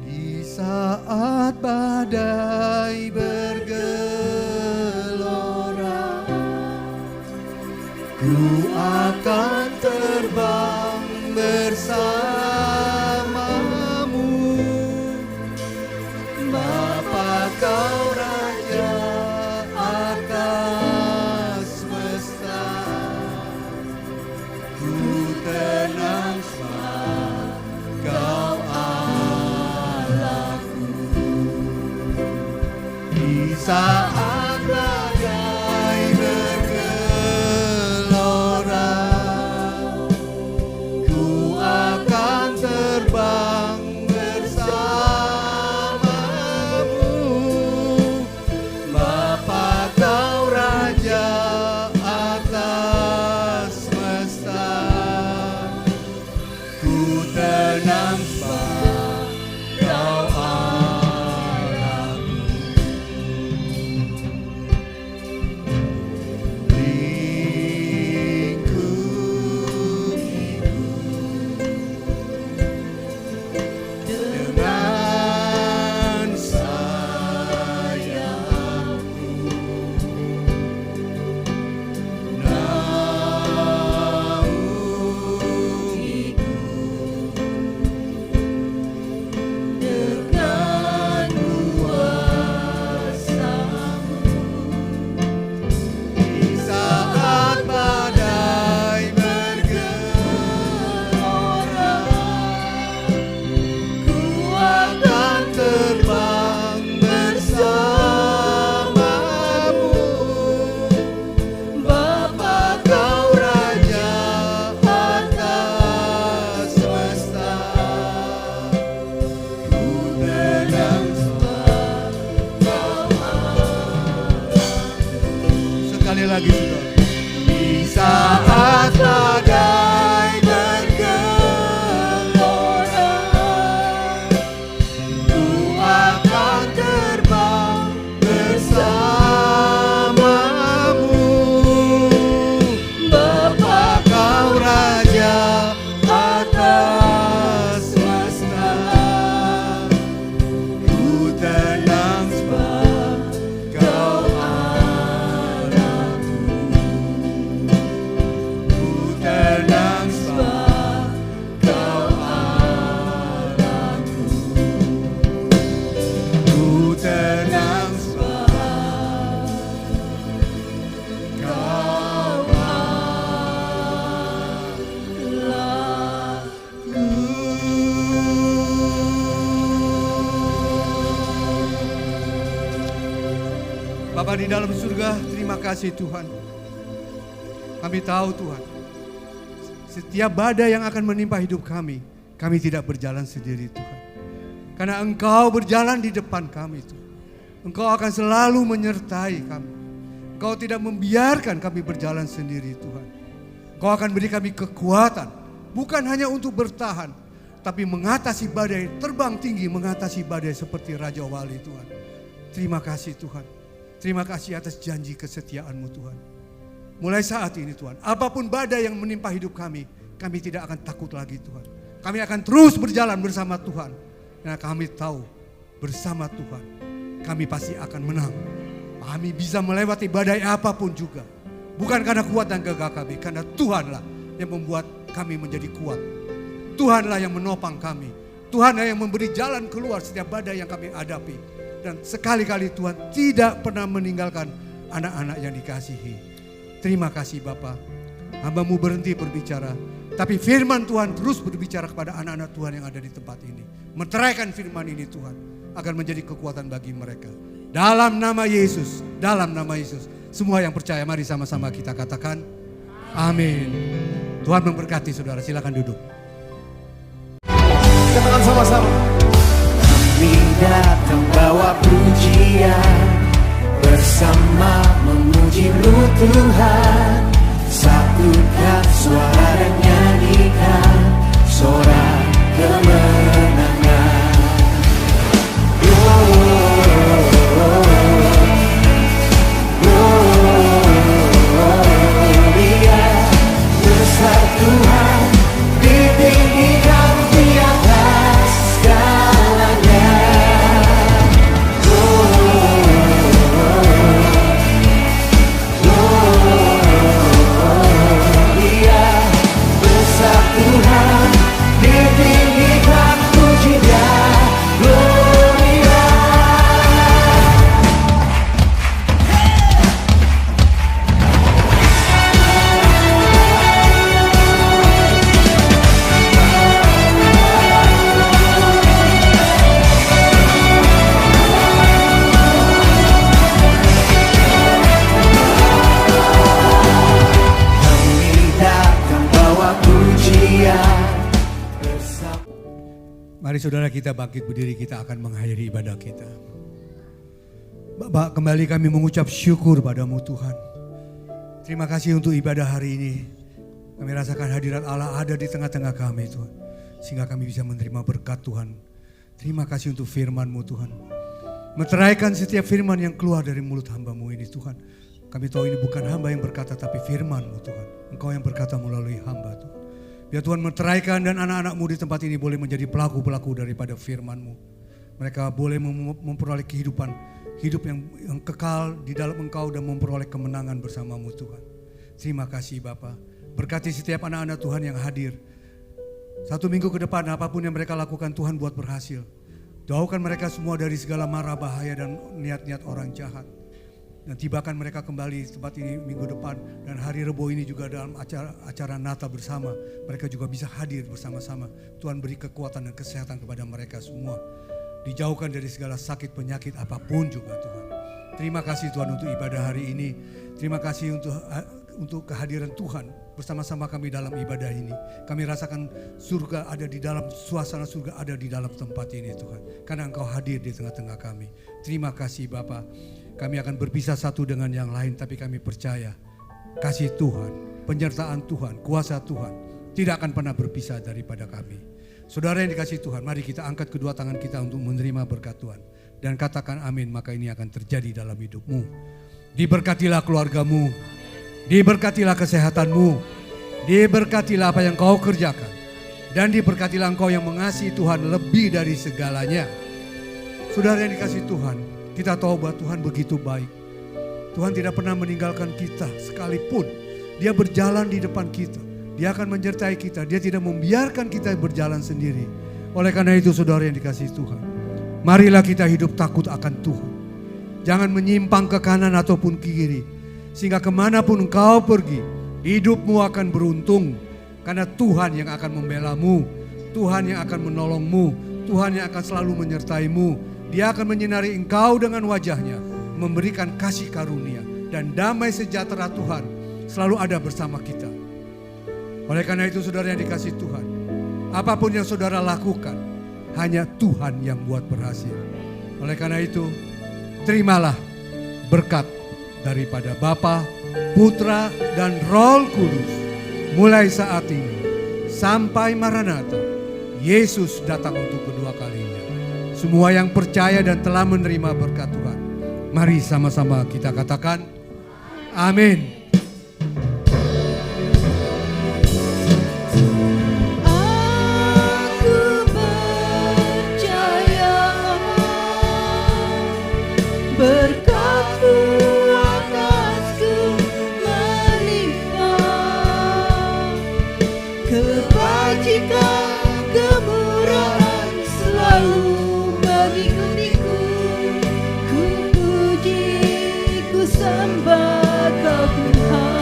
Di saat badai bergelora, ku akan terbang bersamamu. Bapa Kau Raja atas semesta, ku tenang sebab Kau Allahku. Di saat badai bergelora, ku akan terbang bersamamu. Bapa Kau Raja atas semesta, ku tenang sebab Kau Allahku. Lingkupiku dengan sayapmu, naungiku dengan kuasa-Mu. Di saat badai bergelora, ku akan terbang bersamamu. Bapa Kau Raja atas semesta, ku tenang sebab Kau Allahku. Sekali lagi saudara. Di saat badai bergelora, ku akan terbang bersamamu. Bapa Kau Raja atas semesta, ku tenang sebab Kau Allahku. Ku tenang sebab Kau Allahku. Ku tenang sebab Kau Allahku. Bapa di dalam surga, terima kasih Tuhan. Kami tahu Tuhan, setiap badai yang akan menimpa hidup kami tidak berjalan sendiri Tuhan. Karena Engkau berjalan di depan kami Tuhan. Engkau akan selalu menyertai kami. Engkau tidak membiarkan kami berjalan sendiri Tuhan. Engkau akan beri kami kekuatan, bukan hanya untuk bertahan, tapi mengatasi badai, terbang tinggi mengatasi badai seperti Raja Wali Tuhan. Terima kasih Tuhan. Terima kasih atas janji kesetiaan-Mu Tuhan. Mulai saat ini Tuhan, apapun badai yang menimpa hidup kami tidak akan takut lagi Tuhan. Kami akan terus berjalan bersama Tuhan. Karena kami tahu bersama Tuhan kami pasti akan menang. Kami bisa melewati badai apapun juga. Bukan karena kuat dan gagah kami, karena Tuhanlah yang membuat kami menjadi kuat. Tuhanlah yang menopang kami. Tuhanlah yang memberi jalan keluar setiap badai yang kami hadapi. Dan sekali-kali Tuhan tidak pernah meninggalkan anak-anak yang dikasihi. Terima kasih Bapa. Hamba-Mu berhenti berbicara, tapi firman Tuhan terus berbicara kepada anak-anak Tuhan yang ada di tempat ini. Meteraikan firman ini Tuhan, agar menjadi kekuatan bagi mereka. Dalam nama Yesus, dalam nama Yesus. Semua yang percaya, mari sama-sama kita katakan amin. Tuhan memberkati saudara, silakan duduk. Katakan sama-sama. Kami datang bawa pujian, bersama memuji-Mu Tuhan. Satukan suara dan nyanyikan sorak kemenangan. Besar Tuhan, ditinggikan di atas segalanya. Besar Tuhan, ditinggikan puji-Nya, gloria. Mari saudara kita bangkit berdiri, kita akan mengakhiri ibadah kita. Bapak, kembali kami mengucap syukur padamu Tuhan. Terima kasih untuk ibadah hari ini. Kami rasakan hadirat Allah ada di tengah-tengah kami Tuhan. Sehingga kami bisa menerima berkat Tuhan. Terima kasih untuk firman-Mu Tuhan. Meteraikan setiap firman yang keluar dari mulut hamba-Mu ini Tuhan. Kami tahu ini bukan hamba yang berkata tapi firman-Mu Tuhan. Engkau yang berkata melalui hamba Tuhan. Biar Tuhan meteraikan dan anak-anak-Mu di tempat ini boleh menjadi pelaku-pelaku daripada firman-Mu. Mereka boleh memperoleh kehidupan, hidup yang kekal di dalam Engkau dan memperoleh kemenangan bersama-Mu Tuhan. Terima kasih Bapa. Berkati setiap anak-anak Tuhan yang hadir. 1 minggu ke depan apapun yang mereka lakukan Tuhan buat berhasil. Jauhkan mereka semua dari segala mara bahaya dan niat-niat orang jahat. Dan tibakan mereka kembali tempat ini minggu depan. Dan hari Rebo ini juga dalam acara Natal bersama. Mereka juga bisa hadir bersama-sama. Tuhan beri kekuatan dan kesehatan kepada mereka semua. Dijauhkan dari segala sakit penyakit apapun juga Tuhan. Terima kasih Tuhan untuk ibadah hari ini. Terima kasih untuk kehadiran Tuhan bersama-sama kami dalam ibadah ini. Kami rasakan surga ada di dalam, suasana surga ada di dalam tempat ini Tuhan. Karena Engkau hadir di tengah-tengah kami. Terima kasih Bapa. Kami akan berpisah satu dengan yang lain, tapi kami percaya kasih Tuhan, penyertaan Tuhan, kuasa Tuhan tidak akan pernah berpisah daripada kami. Saudara yang dikasihi Tuhan, mari kita angkat kedua tangan kita untuk menerima berkat Tuhan. Dan katakan amin, maka ini akan terjadi dalam hidupmu. Diberkatilah keluargamu, diberkatilah kesehatanmu, diberkatilah apa yang kau kerjakan. Dan diberkatilah engkau yang mengasihi Tuhan lebih dari segalanya. Saudara yang dikasihi Tuhan, kita tahu bahwa Tuhan begitu baik. Tuhan tidak pernah meninggalkan kita sekalipun. Dia berjalan di depan kita. Dia akan menyertai kita. Dia tidak membiarkan kita berjalan sendiri. Oleh karena itu saudara yang dikasihi Tuhan, marilah kita hidup takut akan Tuhan. Jangan menyimpang ke kanan ataupun ke kiri. Sehingga kemanapun engkau pergi, hidupmu akan beruntung. Karena Tuhan yang akan membelamu. Tuhan yang akan menolongmu. Tuhan yang akan selalu menyertaimu. Dia akan menyinari engkau dengan wajahnya, memberikan kasih karunia dan damai sejahtera Tuhan selalu ada bersama kita. Oleh karena itu saudara yang dikasihi Tuhan, apapun yang saudara lakukan, hanya Tuhan yang buat berhasil. Oleh karena itu, terimalah berkat daripada Bapa, Putra, dan Roh Kudus, mulai saat ini sampai Maranatha, Yesus datang untuk kedua kalinya. Semua yang percaya dan telah menerima berkat Tuhan, mari sama-sama kita katakan amin. Aku percaya berkat-Mu atasku melimpah, kebajikan kemurahan selalu mengikutiku. Ku puji, ku sembah Kau Tuhan.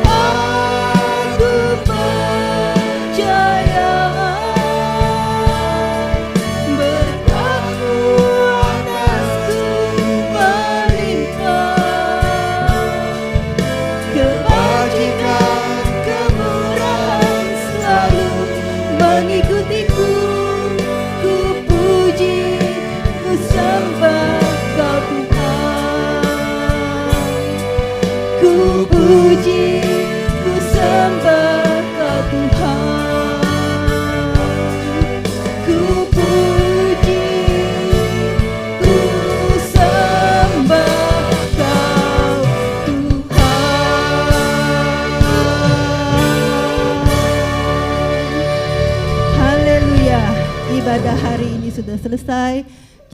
Aku percaya berkat-Mu atasku melimpah, kebajikan kemurahan selalu mengikutiku. Ku puji, ku sembah Kau Tuhan. Ku puji, ku sembah Kau Tuhan. Ku puji, ku sembah Kau Tuhan. Haleluya, ibadah hari ini sudah selesai.